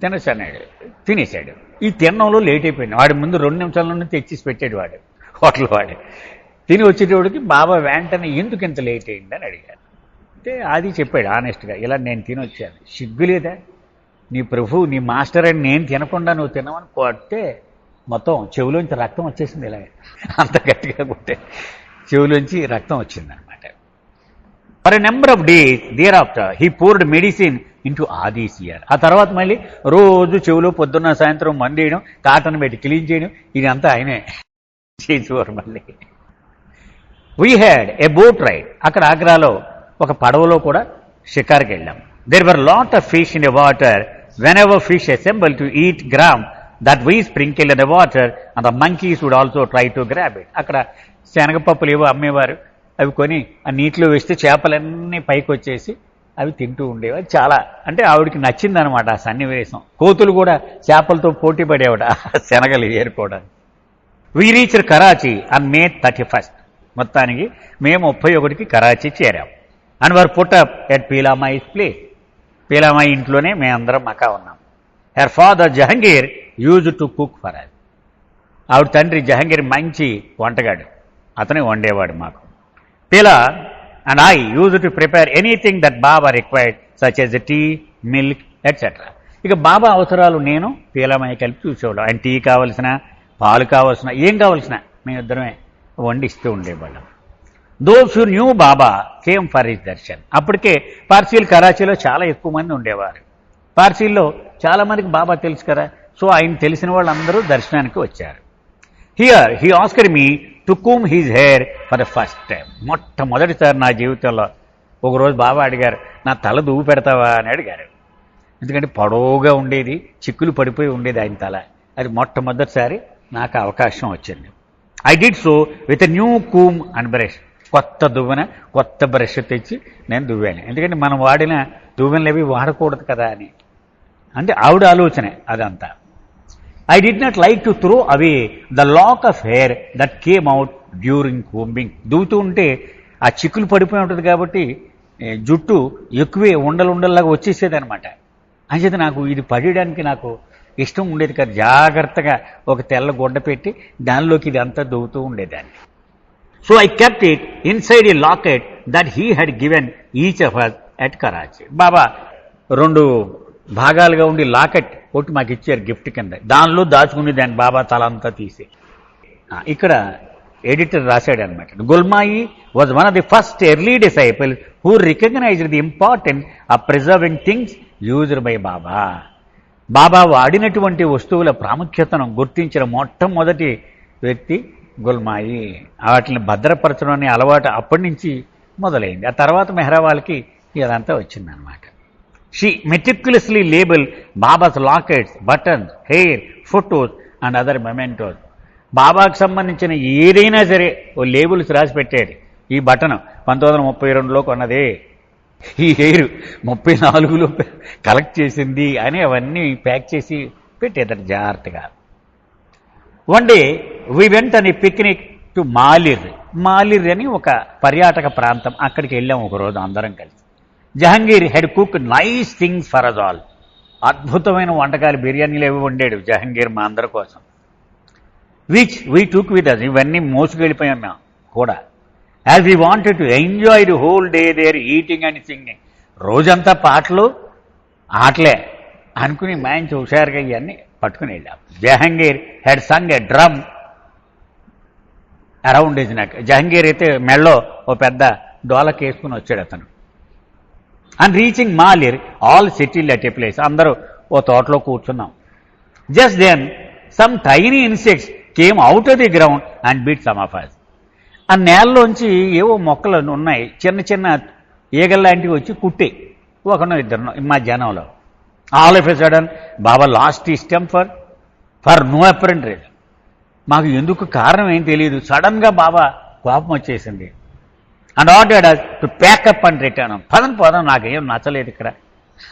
[SPEAKER 1] తినొచ్చు అన్నాడు. తినేశాడు. ఈ తినడంలో లేట్ అయిపోయింది. వాడి ముందు 2 నిమిషాల్లోనే తెచ్చేసి పెట్టాడు వాడు, హోటల్ వాడు. తిని వచ్చేటోడికి బాబా వెంటనే ఎందుకు ఇంత లేట్ అయింది అని అడిగాడు. అంటే అది చెప్పాడు ఆనెస్ట్గా, ఇలా నేను తినొచ్చాను. సిగ్గులేదా, నీ ప్రభు నీ మాస్టర్ అని నేను తినకుండా నువ్వు తినమని కొట్టే మొత్తం చెవులోంచి రక్తం వచ్చేసింది. ఇలా అంత గట్టిగా కొట్టే చెవులోంచి రక్తం వచ్చిందనమాట. For a number of days thereafter he poured medicine into Adi's ear. ఆ తర్వాత మళ్ళీ రోజు చెవులో పొద్దున్న సాయంత్రం మందేయడం, కాటన్ పెట్టి క్లీన్ చేయడం, ఇదంతా ఆయనే చేసేవారు. మళ్ళీ we had a boat ride. అక్కడ ఆగ్రాలో ఒక పడవలో కూడా షికార్కి వెళ్ళాం. There were lot of fish in the water. Whenever fish assemble to eat gram that we sprinkle in the water and the monkeys would also try to grab it. అక్కడ శనగపప్పులు ఏవో అమ్మేవారు, అవి కొని ఆ నీటిలో వేస్తే చేపలన్నీ పైకి వచ్చేసి అవి తింటూ ఉండేవి. చాలా అంటే ఆవిడికి నచ్చిందనమాట ఆ సన్నివేశం. కోతులు కూడా చేపలతో పోటీ పడేవాడు శనగలు ఏరుకోవడానికి. We reached Karachi on May 31. మొత్తానికి మే 31కి కరాచీ చేరాం. And were put up at Pilamai's place. Pilamai ఇంట్లోనే మేమందరం మకా ఉన్నాం. Her father Jehangir use to cook for us. ఆవిడ తండ్రి జహంగీర్ మంచి వంటగాడు, అతనే వండేవాడు మాకు. Pila and I use to prepare anything that Baba required such as tea, milk etcetera. ఇక బాబా అవసరాలు నేను పీలామాయి కలిపి చూసేవాళ్ళం. ఆయన టీ కావలసిన, పాలు కావాల్సిన, ఏం కావాల్సిన మేమిద్దరమే వండిస్తూ ఉండేవాళ్ళం. Those who knew Baba came for his Darshan. అప్పటికే పార్సీలు కరాచీలో చాలా ఎక్కువ మంది ఉండేవారు. పార్సీల్లో చాలా మందికి బాబా తెలుసు కదా, సో ఆయన తెలిసిన వాళ్ళందరూ దర్శనానికి వచ్చారు. Here he asked me to comb his hair for the first time. మొట్టమొదటిసారి నా జీవితంలో ఒకరోజు బాబా అడిగారు, నా తల దువ్వు పెడతావా అని అడిగారు. ఎందుకంటే పొడవుగా ఉండేది, చిక్కులు పడిపోయి ఉండేది ఆయన తల. అది మొట్టమొదటిసారి నాకు అవకాశం వచ్చింది. I did so with a new Coombs and brush. కొత్త దువ్వెన, కొత్త బ్రష్ తెచ్చి నేను దువ్వాను. ఎందుకంటే మనం వాడిన దువ్వెనలు అవి వాడకూడదు కదా అని. అంటే ఆవిడ ఆలోచనే అదంతా. I did not like to throw away the lock of hair that came out during combing. దువ్వుతూ ఉంటే ఆ చిక్కులు పడిపోయి ఉంటుంది కాబట్టి జుట్టు ఎక్కువే ఉండలుండల్లాగా వచ్చేసేది అనమాట. అంచేత నాకు ఇది పడేయడానికి నాకు ఇష్టం ఉండేది కాదు. జాగ్రత్తగా ఒక తెల్ల గుడ్డ పెట్టి దానిలోకి ఇది అంతా దువ్వుతూ ఉండేదాన్ని. So I kept it inside a locket that he had given each of us at Karachi. Baba 2 భాగాలుగా ఉండి లాకెట్ ఒకటి మాకు ఇచ్చారు గిఫ్ట్ కింద. దానిలో దాచుకుని దాన్ని బాబా తల అంతా తీసి ఇక్కడ ఎడిటర్ రాశాడు అనమాట. Gulmai was one of the first early disciple who recognised the importance of preserving things used by Baba. Baba వాడినటువంటి వస్తువుల ప్రాముఖ్యతను గుర్తించిన మొట్టమొదటి వ్యక్తి గుల్మాయి. వాటిని భద్రపరచడం అనే అలవాటు అప్పటి నుంచి మొదలైంది. ఆ తర్వాత మెహ్రా వాళ్ళకి ఇదంతా వచ్చిందనమాట. She meticulously label babas lockets, buttons, hair, photos and other mementos. బాబాకు సంబంధించిన ఏదైనా సరే ఓ లేబుల్స్ రాసి పెట్టాడు. ఈ బటన్ 1932లో కొన్నదే, ఈ హెయిర్ 34లో కలెక్ట్ చేసింది అని అవన్నీ ప్యాక్ చేసి పెట్టేదట జాగ్రత్తగా. వన్ డే వీ వెంట్ అని పిక్నిక్ టు మాలిర్. మాలిర్ అని ఒక పర్యాటక ప్రాంతం. అక్కడికి వెళ్ళాం ఒకరోజు అందరం కలిసి. Jahangir head cook nice things for us all. అద్భుతమైన వంటకాలు, బిర్యానీలు ఏవి వండాడు జహంగీర్ మా అందరి కోసం. Which we took with us. ఇవన్నీ మోసుకెళ్ళిపోయాం మేము కూడా. As we wanted to enjoy the whole day there eating and singing. రోజంతా పాటలు ఆటలే అనుకుని మంచి హుషారుగా ఇవన్నీ పట్టుకుని వెళ్ళాం. Jahangir head slung a drum around his neck. Jehangir అయితే మెళ్ళో ఓ పెద్ద డోలక్ వేసుకుని వచ్చాడు అతను. And reaching Malir all settle at a place. అందరూ ఓ తోటలో కూర్చున్నాం. Just then some tiny insects came out of the ground and bit some of us. ఆ నేలలోంచి ఏవో మొక్కలు ఉన్నాయి, చిన్న చిన్న ఈగల్లాంటివి వచ్చి కుట్టాయి ఒకనో ఇద్దరు మా జనంలో. All of a sudden Baba lost his temper for no apparent reason. మాకు ఎందుకు కారణం ఏం తెలియదు, సడన్ గా బాబా కోపం వచ్చేసింది. And ordered us to pack up and return. పదం పదం నాకేం నచ్చలేదు ఇక్కడ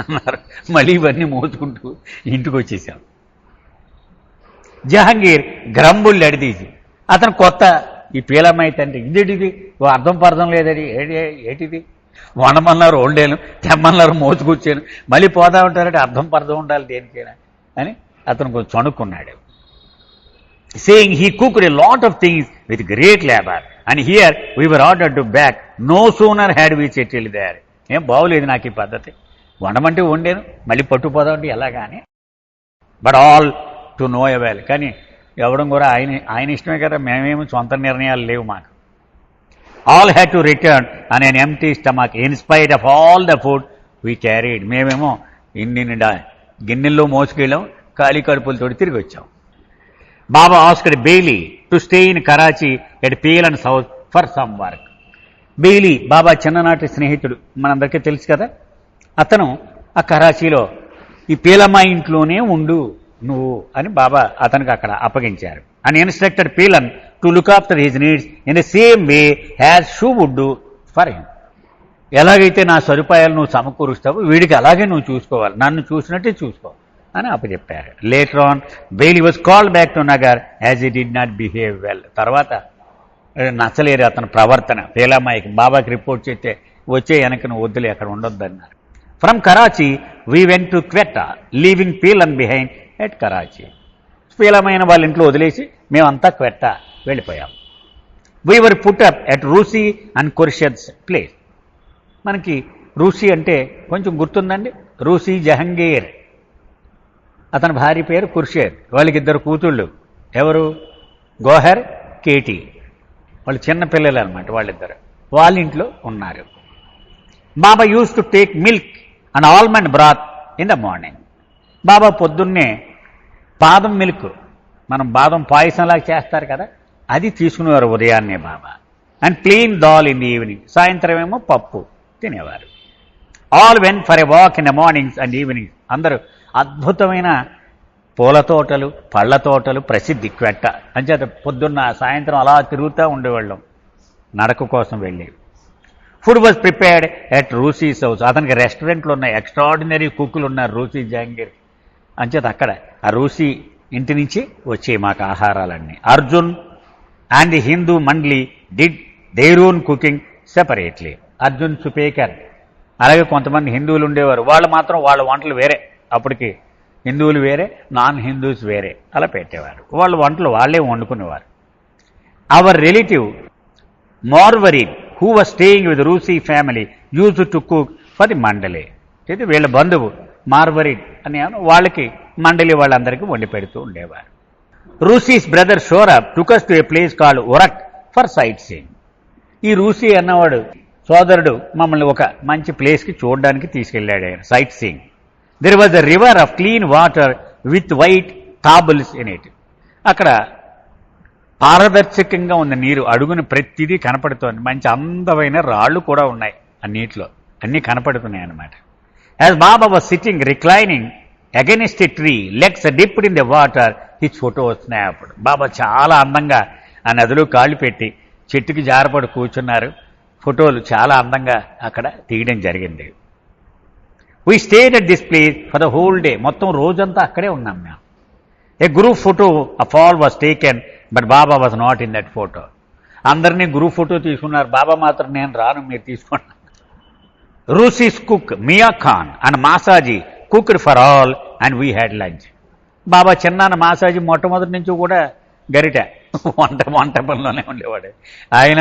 [SPEAKER 1] అన్నారు. మళ్ళీ ఇవన్నీ మోసుకుంటూ ఇంటికి వచ్చేసాం. జహంగీర్ గ్రంబుల్ ఎడదీసి అతను కొత్త ఈ పీలమ్మాయి తండ్రి, ఇదేటిది ఓ అర్థం పర్థం లేదది, ఏటిది వండమన్నారు వండాను, తెమ్మన్నారు మోసుకొచ్చాను, మళ్ళీ పోదా ఉంటారంటే అర్థం పర్థం ఉండాలి దేనికైనా అని అతను కొంచెం చనుక్కున్నాడు. Saying he cooked a lot of things with great labour and here we were ordered to back. No sooner had we settled there. ఏం బాగోలేదు నాకు ఈ పద్ధతి, వండమంటే వండాను మళ్ళీ పట్టుకుపోదామంటే ఎలాగాని. But all to no avail. కానీ ఎవడం కూడా ఆయన ఇష్టమే కదా, మేమేమి సొంత నిర్ణయాలు లేవు మాకు. All had to return on an empty stomach in spite of all the food we carried. మేమేమో ఇన్ని గిన్నెల్లో మోసుకెళ్ళాం, ఖాళీ కడుపులతోటి తిరిగి వచ్చాం. Baba asked Baily to stay in Karachi at Pilan's house for some work. Baily Baba చిన్ననాటి స్నేహితుడు, మనందరికీ తెలుసు కదా. అతను ఆ కరాచీలో ఈ పీలమ్మ ఇంట్లోనే ఉండు నువ్వు అని బాబా అతనికి అక్కడ అప్పగించారు. And instructed Pilan to look after his needs in the same way as she would do for him. ఎలాగైతే నా సదుపాయాలు నువ్వు సమకూరుస్తావు వీడికి అలాగే నువ్వు చూసుకోవాలి, నన్ను చూసినట్టే చూసుకో అని అప్పచెప్పారు. Later on Baily was called back to Nagar as he did not behave well. తర్వాత నచ్చలేరు అతని ప్రవర్తన పీలమ్మాయికి. బాబాకి రిపోర్ట్ చేస్తే వచ్చే వెనక నువ్వు వద్దులే అక్కడ ఉండొద్దు అన్నారు. From Karachi we went to Quetta leaving Pilan behind at Karachi. పీలమైన వాళ్ళ ఇంట్లో వదిలేసి మేమంతా క్వెట్టా వెళ్ళిపోయాం. We were put up at Rusi and Khurshid's place. మనకి రూసీ అంటే కొంచెం గుర్తుందండి. రూసీ జహంగీర్, అతని భార్య పేరు ఖుర్షిద్. వాళ్ళకి ఇద్దరు కూతుళ్ళు, ఎవరు గోహర్, కేటీ. వాళ్ళు చిన్న పిల్లలు అనమాట వాళ్ళిద్దరు. వాళ్ళ ఇంట్లో ఉన్నారు. Baba use to take milk and almond broth in the morning. Baba పొద్దున్నే బాదం మిల్క్, మనం బాదం పాయసంలాగా చేస్తారు కదా, అది తీసుకునేవారు ఉదయాన్నే Baba. And plain dal in the evening. సాయంత్రం ఏమో పప్పు తినేవారు. All went for a walk in the mornings and evenings. అందరూ అద్భుతమైన పూల తోటలు, పళ్ళ తోటలు ప్రసిద్ధి క్వెట్ట. అంచేత పొద్దున్న సాయంత్రం అలా తిరుగుతూ ఉండేవాళ్ళం నడక కోసం వెళ్ళి. Food was prepared at Rusi's house. అతనికి రెస్టారెంట్లు ఉన్నాయి, ఎక్స్ట్రాడినరీ కుక్కులు ఉన్నారు రూసీ జహంగీర్. అంచేత అక్కడ ఆ రూసీ ఇంటి నుంచి వచ్చే మాకు ఆహారాలన్నీ. Arjun and the Hindu mandali did their own cooking separately. Arjun Supekar, అలాగే కొంతమంది హిందువులు ఉండేవారు, వాళ్ళు మాత్రం వాళ్ళ వంటలు వేరే. అప్పటికి హిందువులు వేరే, నాన్ హిందూస్ వేరే అలా పెట్టేవారు. వాళ్ళ వంటలు వాళ్ళే వండుకునేవారు. Our relative Marwarin who was staying with Rusi family used to cook for the mandali. అయితే వీళ్ళ బంధువు మార్వరిడ్ అని వాళ్ళకి మండలి వాళ్ళందరికీ వండి పెడుతూ ఉండేవారు. Rusi's brother Sohrab took us to a place called Urak for sightseeing. ఈ రూసీ అన్నవాడు సోదరుడు మమ్మల్ని ఒక మంచి ప్లేస్కి చూడడానికి తీసుకెళ్ళాడు ఆయన, sightseeing. There was a river of clean water with white tables in it. అక్కడ పారదర్శకంగా ఉన్న నీరు, అడుగున ప్రతిదీ కనపడుతోంది, మంచి అందమైన రాళ్ళు కూడా ఉన్నాయి ఆ నీటిలో, అన్నీ కనపడుతున్నాయి అన్నమాట. As Baba was sitting reclining against a tree, legs dipped in the water, his photo snapped. Baba చాలా అందంగా ఆ నదిలో కాళ్ళు పెట్టి చెట్టుకి జారపడి కూర్చున్నారు. ఫోటోలు చాలా అందంగా అక్కడ తీయడం జరిగింది. We stayed at this place for the whole day. మొత్తం రోజంతా అక్కడే ఉన్నాం మేము. A group photo of all was taken, but Baba was not in that photo. అందరినీ గ్రూప్ ఫోటో తీసుకున్నారు, బాబా మాత్రం నేను రాను, మీరు తీసుకోండి. Rusi's cook Mia Khan and Masaji cooked for all and we had lunch. Baba చిన్నాన్న మాసాజీ మొట్టమొదటి నుంచి కూడా గరిట వంట పనిలోనే ఉండేవాడు ఆయన.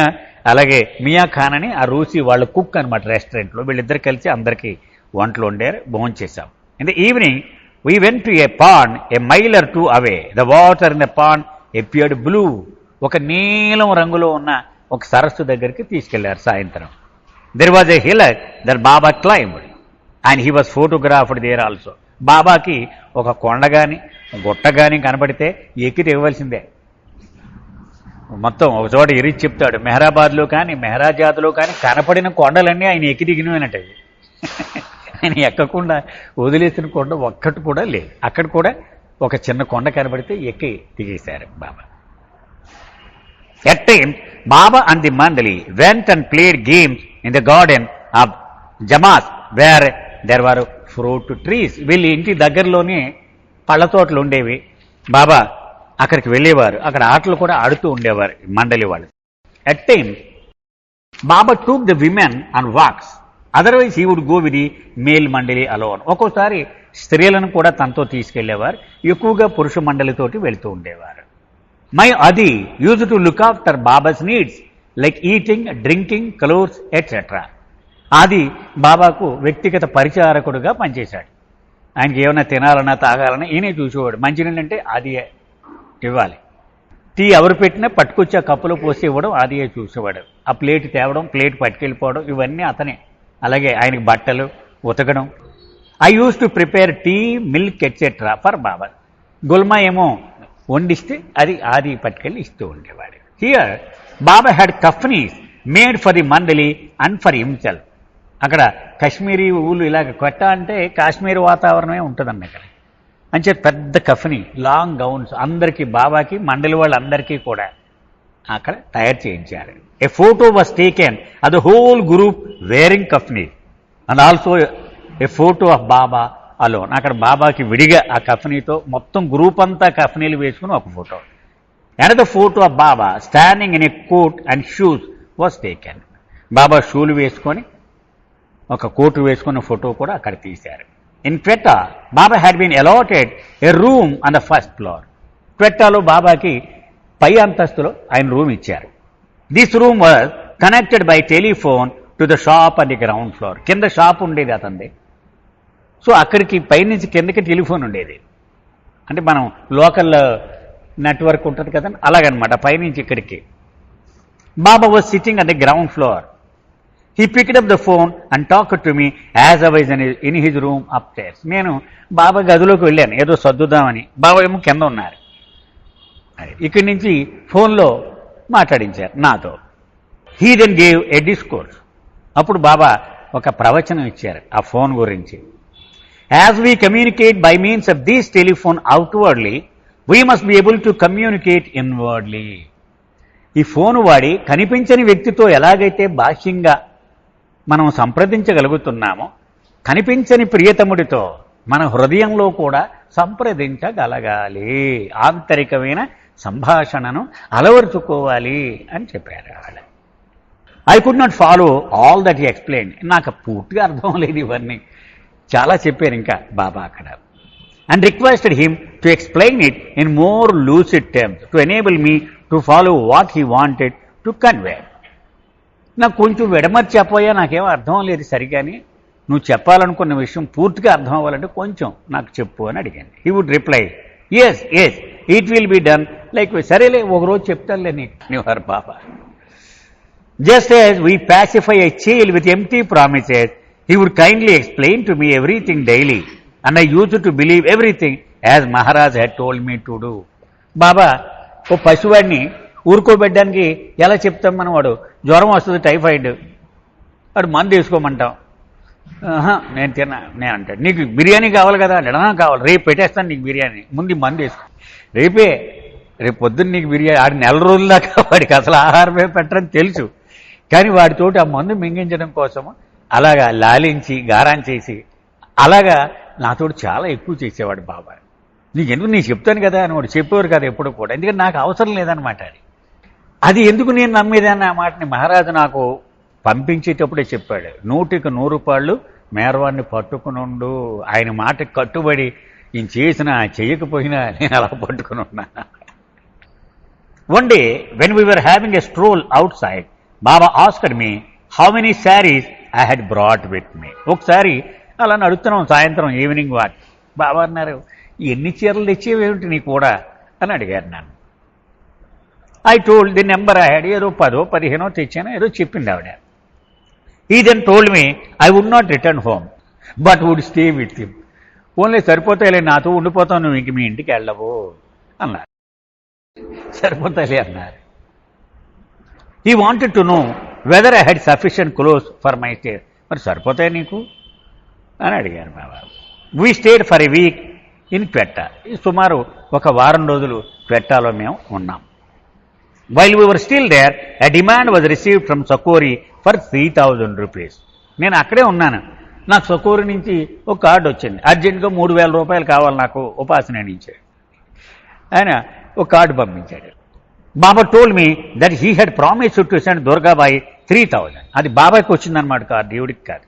[SPEAKER 1] అలాగే మియా ఖాన్ అని ఆ రూసీ వాళ్ళ కుక్ అనమాట రెస్టారెంట్లో. వీళ్ళిద్దరు కలిసి అందరికీ వంటలు వండారు, భోంచేసాం. In the evening we went to a pond a mile or two away. The water in the pond appeared blue. ఒక నీలం రంగులో ఉన్న ఒక సరస్సు దగ్గరికి తీసుకెళ్లారు సాయంత్రం. There was a hill that Baba climbed and he was photographed there also. బాబాకి ఒక కొండ కానీ గుట్ట కానీ కనబడితే ఎక్కి తెగవలసిందే. మొత్తం ఒక చోట ఇరిచి చెప్తాడు, మెహరాబాద్లో కానీ మెహరాజాద్లో కానీ కనపడిన కొండలన్నీ ఆయన ఎక్కి దిగినవేనట. ఆయన ఎక్కకుండా వదిలేసిన కొండ ఒక్కటి కూడా లేదు. అక్కడ కూడా ఒక చిన్న కొండ కనబడితే ఎక్కి దిగేశారు Baba. At time Baba and the mandali went and played games in the garden of Jamas where there were fruit trees. వీళ్ళ ఇంటి దగ్గరలోనే పళ్ళ తోటలు ఉండేవి. బాబా అక్కడికి వెళ్ళేవారు, అక్కడ ఆటలు కూడా ఆడుతూ ఉండేవారు మండలి వాళ్ళు. At time Baba took the women and walks, otherwise he would go with the male mandali alone. ఒక్కోసారి స్త్రీలను కూడా తనతో తీసుకెళ్లేవారు, ఎక్కువగా పురుష మండలితోటి వెళ్తూ ఉండేవారు. మై అది use to look after babas needs like eating, drinking, clothes etcetera. అది బాబాకు వ్యక్తిగత పరిచారకుడుగా పనిచేశాడు. ఆయనకి ఏమైనా తినాలన్నా తాగాలన్నా ఈయనే చూసేవాడు. మంచినీళ్ళు అంటే అది ఇవ్వాలి, టీ ఎవరు పెట్టినా పట్టుకొచ్చి ఆ కప్పులో పోసి ఇవ్వడం అదే చూసేవాడు. ఆ ప్లేట్ తేవడం, ప్లేట్ పట్టుకెళ్ళిపోవడం ఇవన్నీ అతనే. అలాగే ఆయనకి బట్టలు ఉతకడం. I use to prepare tea, milk etcetera for Baba. Gulma ఏమో వండిస్తే అది ఆది పట్టుకెళ్ళి ఇస్తూ ఉండేవాడు. Here Baba had kafnis made for the mandali and for himself. అక్కడ కాశ్మీరీ ఊళ్ళు ఇలాగ కొట్ట అంటే కాశ్మీర్ వాతావరణమే ఉంటుందండి అక్కడ. అంచే పెద్ద కఫ్నీ, లాంగ్ గౌన్స్ అందరికీ, బాబాకి మండలి వాళ్ళందరికీ కూడా అక్కడ తయారు చేయించారు. A photo was taken of the whole group wearing kafni and also a photo of Baba alone. అక్కడ బాబాకి విడిగా ఆ కఫ్నీతో మొత్తం గ్రూప్ అంతా కఫ్నీలు వేసుకుని ఒక photo. And the photo of Baba standing in a coat and shoes was taken. Baba షూలు వేసుకొని ఒక కోటు వేసుకున్న ఫోటో కూడా అక్కడ తీశారు. In Quetta Baba had been allotted a room on the first floor. క్వెట్టాలో బాబాకి పై అంతస్తులో ఆయన రూమ్ ఇచ్చారు. This room was connected by telephone to the shop and the ground floor. కింద షాప్ ఉండేది అతనిది, సో అక్కడికి పైనుంచి కిందకి టెలిఫోన్ ఉండేది. అంటే మనం లోకల్ నెట్వర్క్ ఉంటుంది కదండి, అలాగనమాట పైనుంచి ఇక్కడికి. Baba was sitting at the ground floor. He picked up the phone and talked to me as I was in his room upstairs. నేను బాబా గదిలోకి వెళ్ళాను ఏదో సర్దుదామని, బాబా ఏమో కింద ఉన్నారు. ఇక్కడి నుంచి ఫోన్లో మాట్లాడించారు నాతో. He then gave a discourse. అప్పుడు బాబా ఒక ప్రవచనం ఇచ్చారు ఆ ఫోన్ గురించి. As we communicate by means of this telephone outwardly, we must be able to communicate inwardly. ఈ ఫోన్ వాడి కనిపించని వ్యక్తితో ఎలాగైతే బాహ్యంగా మనం సంప్రదించగలుగుతున్నామో, కనిపించని ప్రియతముడితో మన హృదయంలో కూడా సంప్రదించగలగాలి, ఆంతరికమైన సంభాషణను అలవరుచుకోవాలి అని చెప్పారు వాళ్ళు. I could not follow all that he explain. నాకు పూర్తిగా అర్థం లేదు ఇవన్నీ, చాలా చెప్పారు ఇంకా బాబా అక్కడ. And requested him to explain it in more lucid terms to enable me to follow what he wanted to convey. నాకు కొంచెం విడమర్చి చెప్పోయా, నాకేమో అర్థం లేదు సరిగాని, నువ్వు చెప్పాలనుకున్న విషయం పూర్తిగా అర్థం అవ్వాలంటే కొంచెం నాకు చెప్పు అని అడిగాను. He would reply, yes it will be done. Like సరేలే ఒకరోజు చెప్తానులే నీకు హర్ Baba. Just as we pacify a child with empty promises, he would kindly explain to me everything daily, and I used to believe everything as Maharaj had told me to do. బాబా ఓ పశువాడిని ఊరుకోబెట్టడానికి ఎలా చెప్తాం మనం? వాడు జ్వరం వస్తుంది, టైఫాయిడ్, వాడు మందు వేసుకోమంటాం. నేను అంటాడు, నీకు బిర్యానీ కావాలి కదా అంటే, కావాలి, రేపు పెట్టేస్తాను నీకు బిర్యానీ, ముందు మందు వేసుకో. రేపు పొద్దున్న నీకు బిర్యానీ. ఆడి నెల రోజుల దాకా వాడికి అసలు ఆహారమే పెట్టరని తెలుసు, కానీ వాడితోటి ఆ మందు మింగించడం కోసము అలాగా లాలించి గారాన్ చేసి అలాగా నాతోటి చాలా ఎక్కువ చేసేవాడు బాబా. నీకెందుకు నేను చెప్తాను కదా అని వాడు చెప్పేవారు కదా ఎప్పుడు కూడా, ఎందుకంటే నాకు అవసరం లేదనమాట. అది ఎందుకు నేను నమ్మేదాన్ని ఆ మాటని మహారాజు నాకు పంపించేటప్పుడే చెప్పాడు, 100కి 100 రూపాయలు మేరవాడిని పట్టుకునుండు. ఆయన మాటకి కట్టుబడి ఈయన చేసినా చేయకపోయినా నేను అలా పట్టుకుని ఉన్నా. One day when we were having a stroll outside, Baba asked me how many saris I had brought with me. ఒకసారి అలా నడుస్తున్నాం సాయంత్రం ఈవినింగ్ వాక్. బాబా అన్నారు, ఎన్ని చీరలు తెచ్చేవేమిటి నీ కూడా అని అడిగారు నన్ను. I told the number I had. ఏదో 10 15 తెచ్చానో ఏదో చెప్పింది ఆవిడ. He then told me I would not return home but would stay with him. Only సరిపోతాయిలే, నాతో ఉండిపోతావు, నువ్వు ఇంక మీ ఇంటికి వెళ్ళవు అన్నారు. సరిపోతాయిలే అన్నారు. He wanted to know whether I had sufficient clothes for my stay. మరి సరిపోతాయి నీకు అని అడిగారు Baba. We stayed for a week in Quetta. సుమారు ఒక వారం రోజులు క్వెట్టాలో మేము ఉన్నాం. While we were still there a demand was received from Sakori for 3000 rupees. నేను అక్కడే ఉన్నాను, నాకు సకోరి నుంచి ఒక కార్డు వచ్చింది, అర్జెంటుగా 3000 రూపాయలు కావాలి నాకు ఉపాసన నుంచి. ఆయన ఒక కార్డు పంపించాడు. Baba told me that he had promised to send Durgabai 3000. అది బాబాయ్కి వచ్చిందనమాట కార్డు, దేవుడికి కాదు.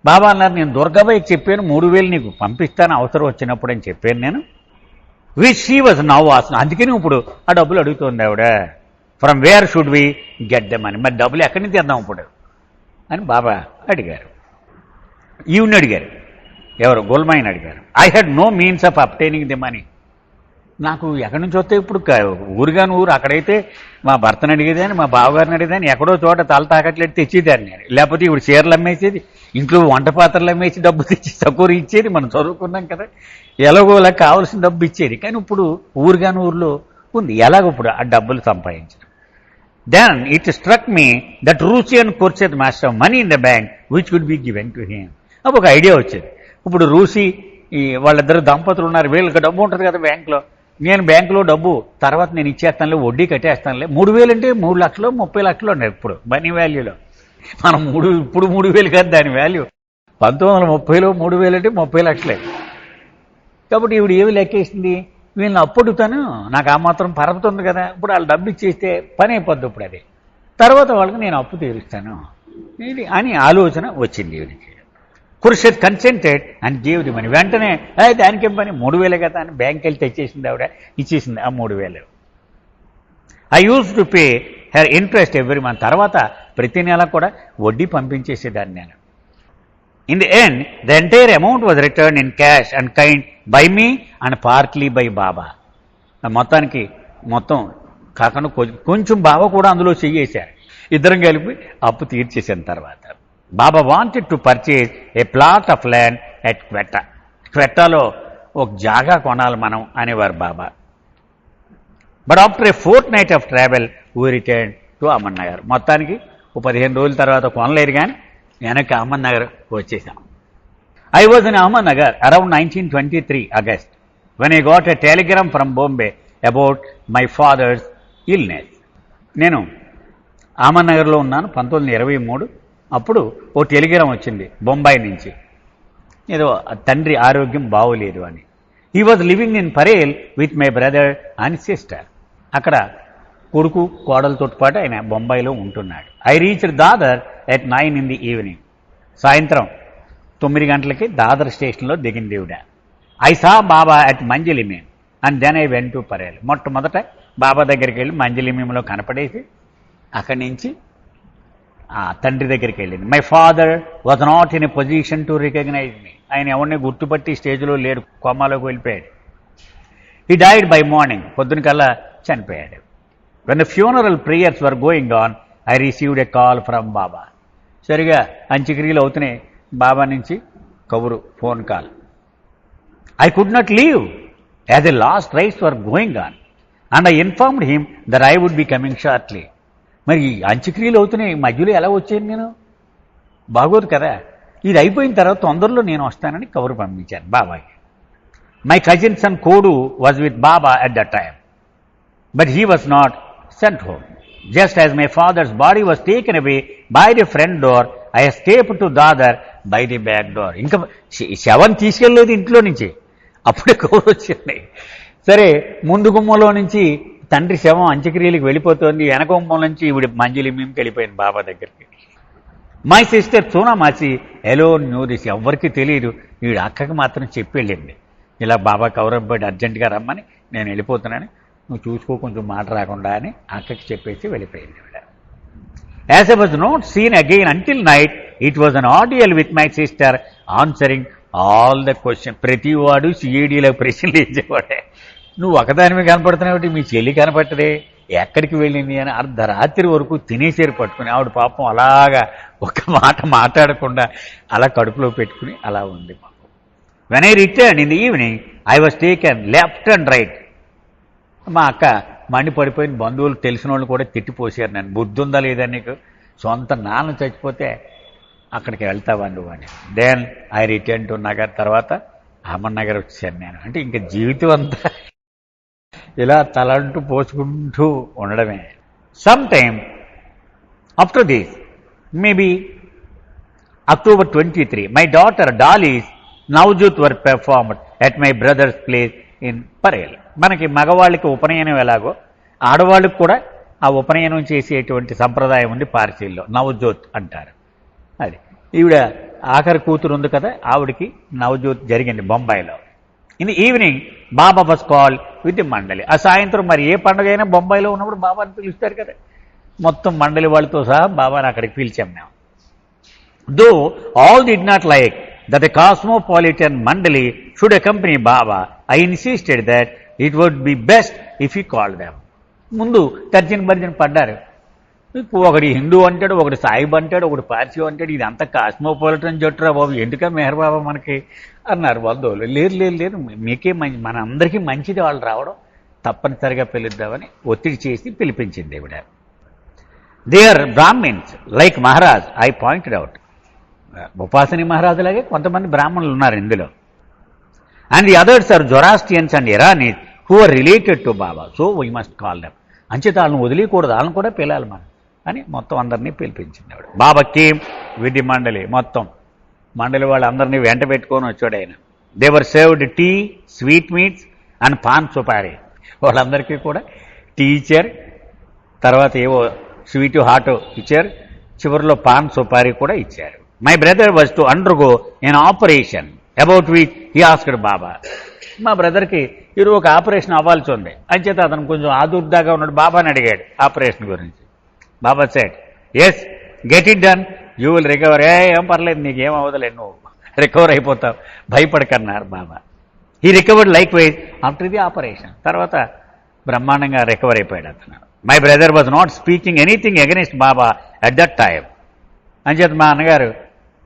[SPEAKER 1] బాబా అన్నారు, నేను దుర్గాబాయికి చెప్పాను 3000 నీకు పంపిస్తాను అవసరం వచ్చినప్పుడు అని చెప్పాను నేను. Which she was now asking. అందుకని ఇప్పుడు ఆ డబ్బులు అడుగుతుంది ఆవిడ. From where should we get the money. మరి డబ్బులు ఎక్కడి నుంచి తెద్దాం ఇప్పుడు అని బాబా అడిగారు. ఈవిని అడిగారు, ఎవరు గోల్మాయిని అడిగారు. I had no means of obtaining the money. నాకు ఎక్కడి నుంచి వస్తే ఇప్పుడు ఊరుగాని ఊరు, అక్కడైతే మా భర్తను అడిగేదాన్ని, మా బావగారిని అడిగేదాన్ని, ఎక్కడో చోట తల తాకట్లేదు తెచ్చేదాన్ని నేను. లేకపోతే ఇప్పుడు చీరలు అమ్మేసేది, ఇంట్లో వంట పాత్రలు అమ్మేసి డబ్బు తెచ్చి తక్కువ ఇచ్చేది. మనం చదువుకున్నాం కదా, ఎలాగోలా కావాల్సిన డబ్బు ఇచ్చేది. కానీ ఇప్పుడు ఊరుగాని ఊర్లో ఉంది, ఎలాగో ఇప్పుడు ఆ డబ్బులు సంపాదించడం. Then it struck me that Russian corset master money in the bank which could be given to him. అప్పుడు ఒక ఐడియా వచ్చేది. ఇప్పుడు రూసి వాళ్ళిద్దరు దంపతులు ఉన్నారు, వీళ్ళకి డబ్బు ఉంటుంది కదా బ్యాంకులో, నేను బ్యాంకులో డబ్బు తర్వాత నేను ఇచ్చేస్తానులే, వడ్డీ కట్టేస్తానులే. 3000 అంటే 3 లక్షలు 30 లక్షలు ఉన్నాయి ఇప్పుడు మనీ వాల్యూలో. మనం ఇప్పుడు 3000 కాదు దాని వాల్యూ. 1930లో 3000 అంటే 30 లక్షలే. కాబట్టి ఇప్పుడు ఏమి లెక్కేసింది, వీళ్ళని అప్పుడుతాను, నాకు ఆ మాత్రం పరపతుంది కదా, ఇప్పుడు వాళ్ళు డబ్బు ఇచ్చేస్తే పని అయిపోద్ది ఇప్పుడు అది, తర్వాత వాళ్ళకి నేను అప్పు తీరుస్తాను ఇది అని ఆలోచన వచ్చింది వీడికి. ఖుర్షద్ consented and gave the money. వెంటనే దానికేం పని, 3000 కదా అని బ్యాంక్ వెళ్ళి తెచ్చేసింది ఆవిడ, ఇచ్చేసింది ఆ 3000. I use to pay her interest every month. తర్వాత ప్రతి నెల కూడా వడ్డీ పంపించేసేదాన్ని నేను. In the end the entire amount was return in cash and kind by me and partly by Baba. మొత్తం కాకుండా కొంచెం బాబా కూడా అందులో చెయ్యేశారు. ఇద్దరం కలిపి అప్పు తీర్చేసిన తర్వాత Baba wanted to purchase a plot of land at Quetta. క్వెట్టాలో ఒక జాగా కొనాలి మనం అనేవారు Baba. But after a fortnight of travel we return to Ahmednagar. మొత్తానికి ఓ 15 రోజుల తర్వాత కొనలేరు కానీ వెనక్కి అహ్మద్ నగర్ వచ్చేసాం. I was in Ahmednagar around 1923 August when I got a telegram from Bombay about my father's illness. నేను అహ్మద్ నగర్లో ఉన్నాను 1923. అప్పుడు ఓ టెలిగ్రామ్ వచ్చింది బొంబాయి నుంచి, ఏదో తండ్రి ఆరోగ్యం బాగోలేదు అని. He was living in Parel with my brother and sister. అక్కడ కొడుకు కోడలతో పాటు ఆయన బొంబాయిలో ఉంటున్నాడు. I reached Dadar at 9 in the evening. సాయంత్రం 9 గంటలకి దాదర్ స్టేషన్లో దిగింది ఈవిడ. I saw Baba at Manzil-e-Meem and then I went to Parel. మొట్టమొదట బాబా దగ్గరికి వెళ్ళి మంజలిమేమ్లో కనపడేసి అక్కడి నుంచి తండ్రి దగ్గరికి వెళ్ళింది. My father was not in a position to recognize me. ఆయన ఎవరిని గుర్తుపట్టి స్టేజ్లో లేడు, కొమ్మలోకి వెళ్ళిపోయాడు. He died by morning. పొద్దున కల్లా చనిపోయాడు. When the funeral prayers were going on, I received a call from Baba. సరిగా అంత్యక్రియలు అవుతున్నాయి, బాబా నుంచి కబురు, phone call. I could not leave as the last rites were going on, and I informed him that I would be coming shortly. మరి అంత్యక్రియలు అవుతున్నాయి, మధ్యలో ఎలా వచ్చాను నేను? బాగోదు కదా. ఇది అయిపోయిన తర్వాత తొందరలో నేను వస్తానని కబురు పంపించాను బాబాకి. My cousin son Khodu was with Baba at that time, but he was not sent home. Just as my father's body was taken away by the front door, I escaped to Dadar by the back door. ఇంకా శవం తీసుకెళ్ళలేదు ఇంట్లో నుంచి, అప్పుడే కబురు వచ్చింది. సరే, ముందు గుమ్మలో నుంచి తండ్రి శవం అంత్యక్రియలకు వెళ్ళిపోతుంది, వెనక గుమ్మం నుంచి ఇవిడ మంజులి మేంకి వెళ్ళిపోయింది బాబా దగ్గరికి. My sister Sonamasi alone knew this. ఎవ్వరికి తెలియదు, వీడు అక్కకి మాత్రం చెప్పి వెళ్ళింది, ఇలా బాబా కౌరవ్బడి అర్జెంటుగా రమ్మని, నేను వెళ్ళిపోతున్నాను, నువ్వు చూసుకో కొంచెం మాట రాకుండా అని అక్కకి చెప్పేసి వెళ్ళిపోయింది. As I was not seen again until night, it was an ordeal with my sister answering all the question. ప్రతివాడు సిఐడిలో ప్రశ్నలు ఇచ్చేవాడే. నువ్వు ఒకదానివి కనపడుతున్నావు, మీ చెల్లి కనపట్టదే, ఎక్కడికి వెళ్ళింది అని అర్ధరాత్రి వరకు తినేసేరు పట్టుకుని. ఆవిడ పాపం అలాగా ఒక మాట మాట్లాడకుండా అలా కడుపులో పెట్టుకుని అలా ఉంది పాపం. When I return in the evening, I was taken left and right. మా అక్క మండిపడిపోయిన బంధువులు తెలిసిన వాళ్ళు కూడా తిట్టిపోసారు నన్ను. బుద్ధి ఉందా లేదా నీకు, సొంత నాన్న చచ్చిపోతే అక్కడికి వెళ్తావా నువ్వు అని. Then I return to Nagar. తర్వాత అహ్మద్ నగర్ వచ్చాను నేను. అంటే ఇంకా జీవితం అంతా ఇలా తలంటూ పోసుకుంటూ ఉండడమే. Some time after this, maybe October 23, my daughter Dolly's navjote were performed at my brother's place in Parel. మనకి మగవాళ్ళకి ఉపనయనం ఎలాగో ఆడవాళ్ళకి కూడా ఆ ఉపనయనం చేసేటువంటి సంప్రదాయం ఉంది పార్సీల్లో, నవజోత్ అంటారు. అది ఈవిడ ఆఖరి కూతురు ఉంది కదా, ఆవిడికి నవజోత్ జరిగింది బొంబాయిలో. In the evening Baba was called with the మండలి. ఆ సాయంత్రం మరి ఏ పండుగ అయినా బొంబాయిలో ఉన్నప్పుడు బాబాని పిలుస్తారు కదా, మొత్తం మండలి వాళ్ళతో సహా బాబాని అక్కడికి పిలిచాం మేము. Though all did not like that the cosmopolitan mandali should accompany Baba, I insisted that it would be best if he called them. ముందు తర్జన భర్జన పడ్డారు. ఒకటి హిందూ అంటాడు, ఒకటి సాయిబ్ అంటాడు, ఒకటి పార్సీ అంటాడు, ఇదంతా కాస్మోపాలిటన్ జట్టురా బాబు, ఎందుక మెహర్ బాబా మనకి అన్నారు బంధువులు. లేదు లేదు లేదు, మీకే మంచి, మన అందరికీ మంచిది వాళ్ళు రావడం, తప్పనిసరిగా పిలుద్దామని ఒత్తిడి చేసి పిలిపించింది ఈవిడ. They are Brahmins like Maharaj, I pointed out. Upasani మహారాజులాగే కొంతమంది బ్రాహ్మణులు ఉన్నారు ఇందులో. And the others are Zoroastrians and Iranis who are related to Baba, so we must call them. అంచేత వాళ్ళని వదిలేయకూడదు, వాళ్ళని కూడా పిలాలి మనం అని మొత్తం అందరినీ పిలిపించింది ఆవిడ. బాబా కేమ్ విత్ ది మండలి, మొత్తం మండలి వాళ్ళందరినీ వెంట పెట్టుకొని వచ్చాడు ఆయన. They were served tea, sweetmeats and paan supari. వాళ్ళందరికీ కూడా టీ ఇచ్చారు, తర్వాత ఏవో స్వీటు హాటు ఇచ్చారు, చివరిలో పాన్ సుపారీ కూడా ఇచ్చారు. My brother was to undergo an operation about which he asked Baba. మా బ్రదర్కి ఈరోజు ఒక ఆపరేషన్ అవ్వాల్సి ఉంది, అంచేత అతను కొంచెం ఆదుర్దాగా ఉన్నాడు, బాబాని అడిగాడు ఆపరేషన్ గురించి. Baba said, yes, get it done, you will recover. ఏం పర్లేదు, నీకేం అవ్వదులే, నువ్వు రికవర్ అయిపోతావు, భయపడకన్నారు Baba. He recovered likewise after the operation. తర్వాత బ్రహ్మాండంగా రికవర్ అయిపోయాడు అతను. My brother was not speaking anything against Baba at that time. అంచేత మా అన్నగారు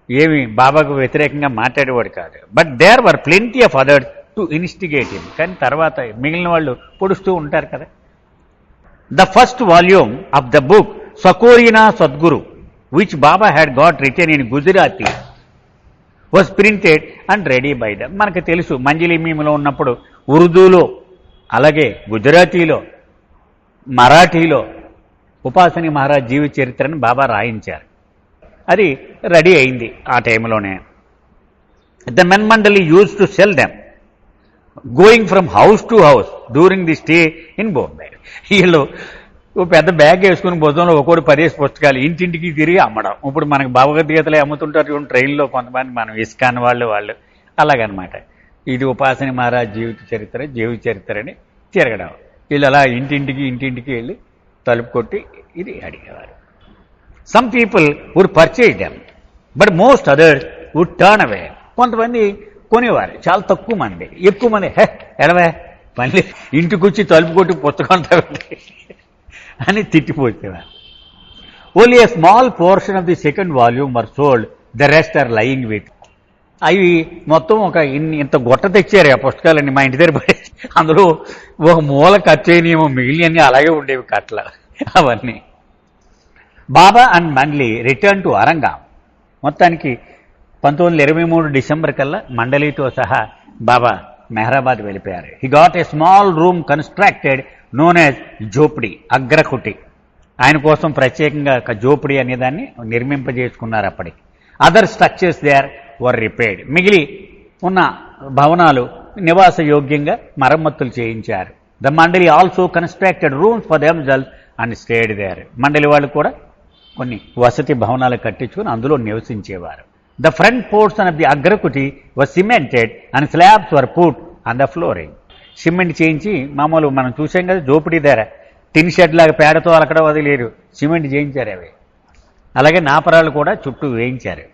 [SPEAKER 1] ఏమి బాబాకు వ్యతిరేకంగా మాట్లాడేవాడు కాదు. But there were plenty of others to instigate him. కానీ తర్వాత మిగిలిన వాళ్ళు పొడుస్తూ ఉంటారు కదా. The first volume of the book Sakorina Sadguru which Baba had got written in Gujarati was printed and ready by them. మనకు తెలుసు, మంజలి మీములో ఉన్నప్పుడు ఉర్దూలో, అలాగే గుజరాతీలో, మరాఠీలో ఉపాసని మహారాజ్ జీవిత చరిత్రను బాబా రాయించారు. అది రెడీ అయింది ఆ టైంలోనే. ద మెన్ మండలి use to cell them going from house to house during the stay in Bombay. వీళ్ళు పెద్ద బ్యాగ్ వేసుకుని భుజంలో ఒకటి 10 పుస్తకాలు ఇంటింటికి తిరిగి అమ్మడం. ఇప్పుడు మనకు భగవద్గీతలే అమ్ముతుంటారు ట్రైన్లో కొంతమంది, మనం ఇస్కాన్ వాళ్ళు అలాగనమాట. ఇది ఉపాసని మహారాజ్ జీవిత చరిత్రని తిరగడం. వీళ్ళు అలా ఇంటింటికి వెళ్ళి తలుపు కొట్టి ఇది అడిగేవారు. Some people would purchase them but most others would turn away. కొంతమంది కొనేవారు, చాలా తక్కువ మంది. ఎక్కువ మంది ఎడవే మళ్ళీ ఇంటికి వచ్చి తలుపు కొట్టి పుస్తకంటారండి అని తిట్టిపోతేవారు. Only a small portion of the second volume were sold, the rest are lying with. అవి మొత్తం ఒక ఇంత గొట్ట తెచ్చారు ఆ పుస్తకాలన్నీ, మా ఇంటి దగ్గర పడేసి. అందులో ఒక మూల ఖర్చు అయినేమో, మిగిలినన్నీ అలాగే ఉండేవి కట్ల అవన్నీ. Baba and Mandali return to Arangaon. మొత్తానికి 1923 డిసెంబర్ కల్లా మండలితో సహా బాబా మెహరాబాద్ వెళ్ళిపోయారు. He got a small room constructed known as Jhopdi, Agrakuti. ఆయన కోసం ప్రత్యేకంగా జోపిడి అనేదాన్ని నిర్మింపజేసుకున్నారు అప్పటికి. Other structures they are were repaired. మిగిలి ఉన్న భవనాలు నివాస యోగ్యంగా మరమ్మతులు చేయించారు. The Mandali also constructed rooms for themselves and stayed there. Mandali వాళ్ళు కూడా కొన్ని వసతి భవనాలు కట్టించుకుని అందులో నివసించేవారు. The front portion of the Agrakuti was cemented and slabs were put on the flooring. Cement చేయించి, మామూలు మనం చూసాం కదా జోపిడీ దగ్గర టిన్ షెడ్ లాగా పేడతో అలకడ వదిలేరు, సిమెంట్ చేయించారు అవి. అలాగే నాపరాలు కూడా చుట్టూ వేయించారు.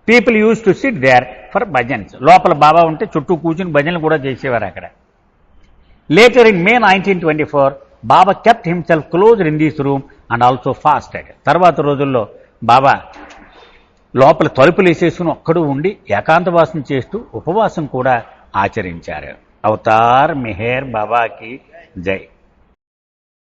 [SPEAKER 1] People use to sit there for bhajans. లోపల బాబా ఉంటే చుట్టూ కూర్చుని భజనలు కూడా చేసేవారు అక్కడ. Later in May 1924 Baba kept himself closed in this room and also fasted. తర్వాత రోజుల్లో బాబా లోపల తలుపులు వేసేసుకుని ఒక్కడు ఉండి ఏకాంతవాసం చేస్తూ ఉపవాసం కూడా ఆచరించారు. అవతార్ మెహర్ బాబాకి జై.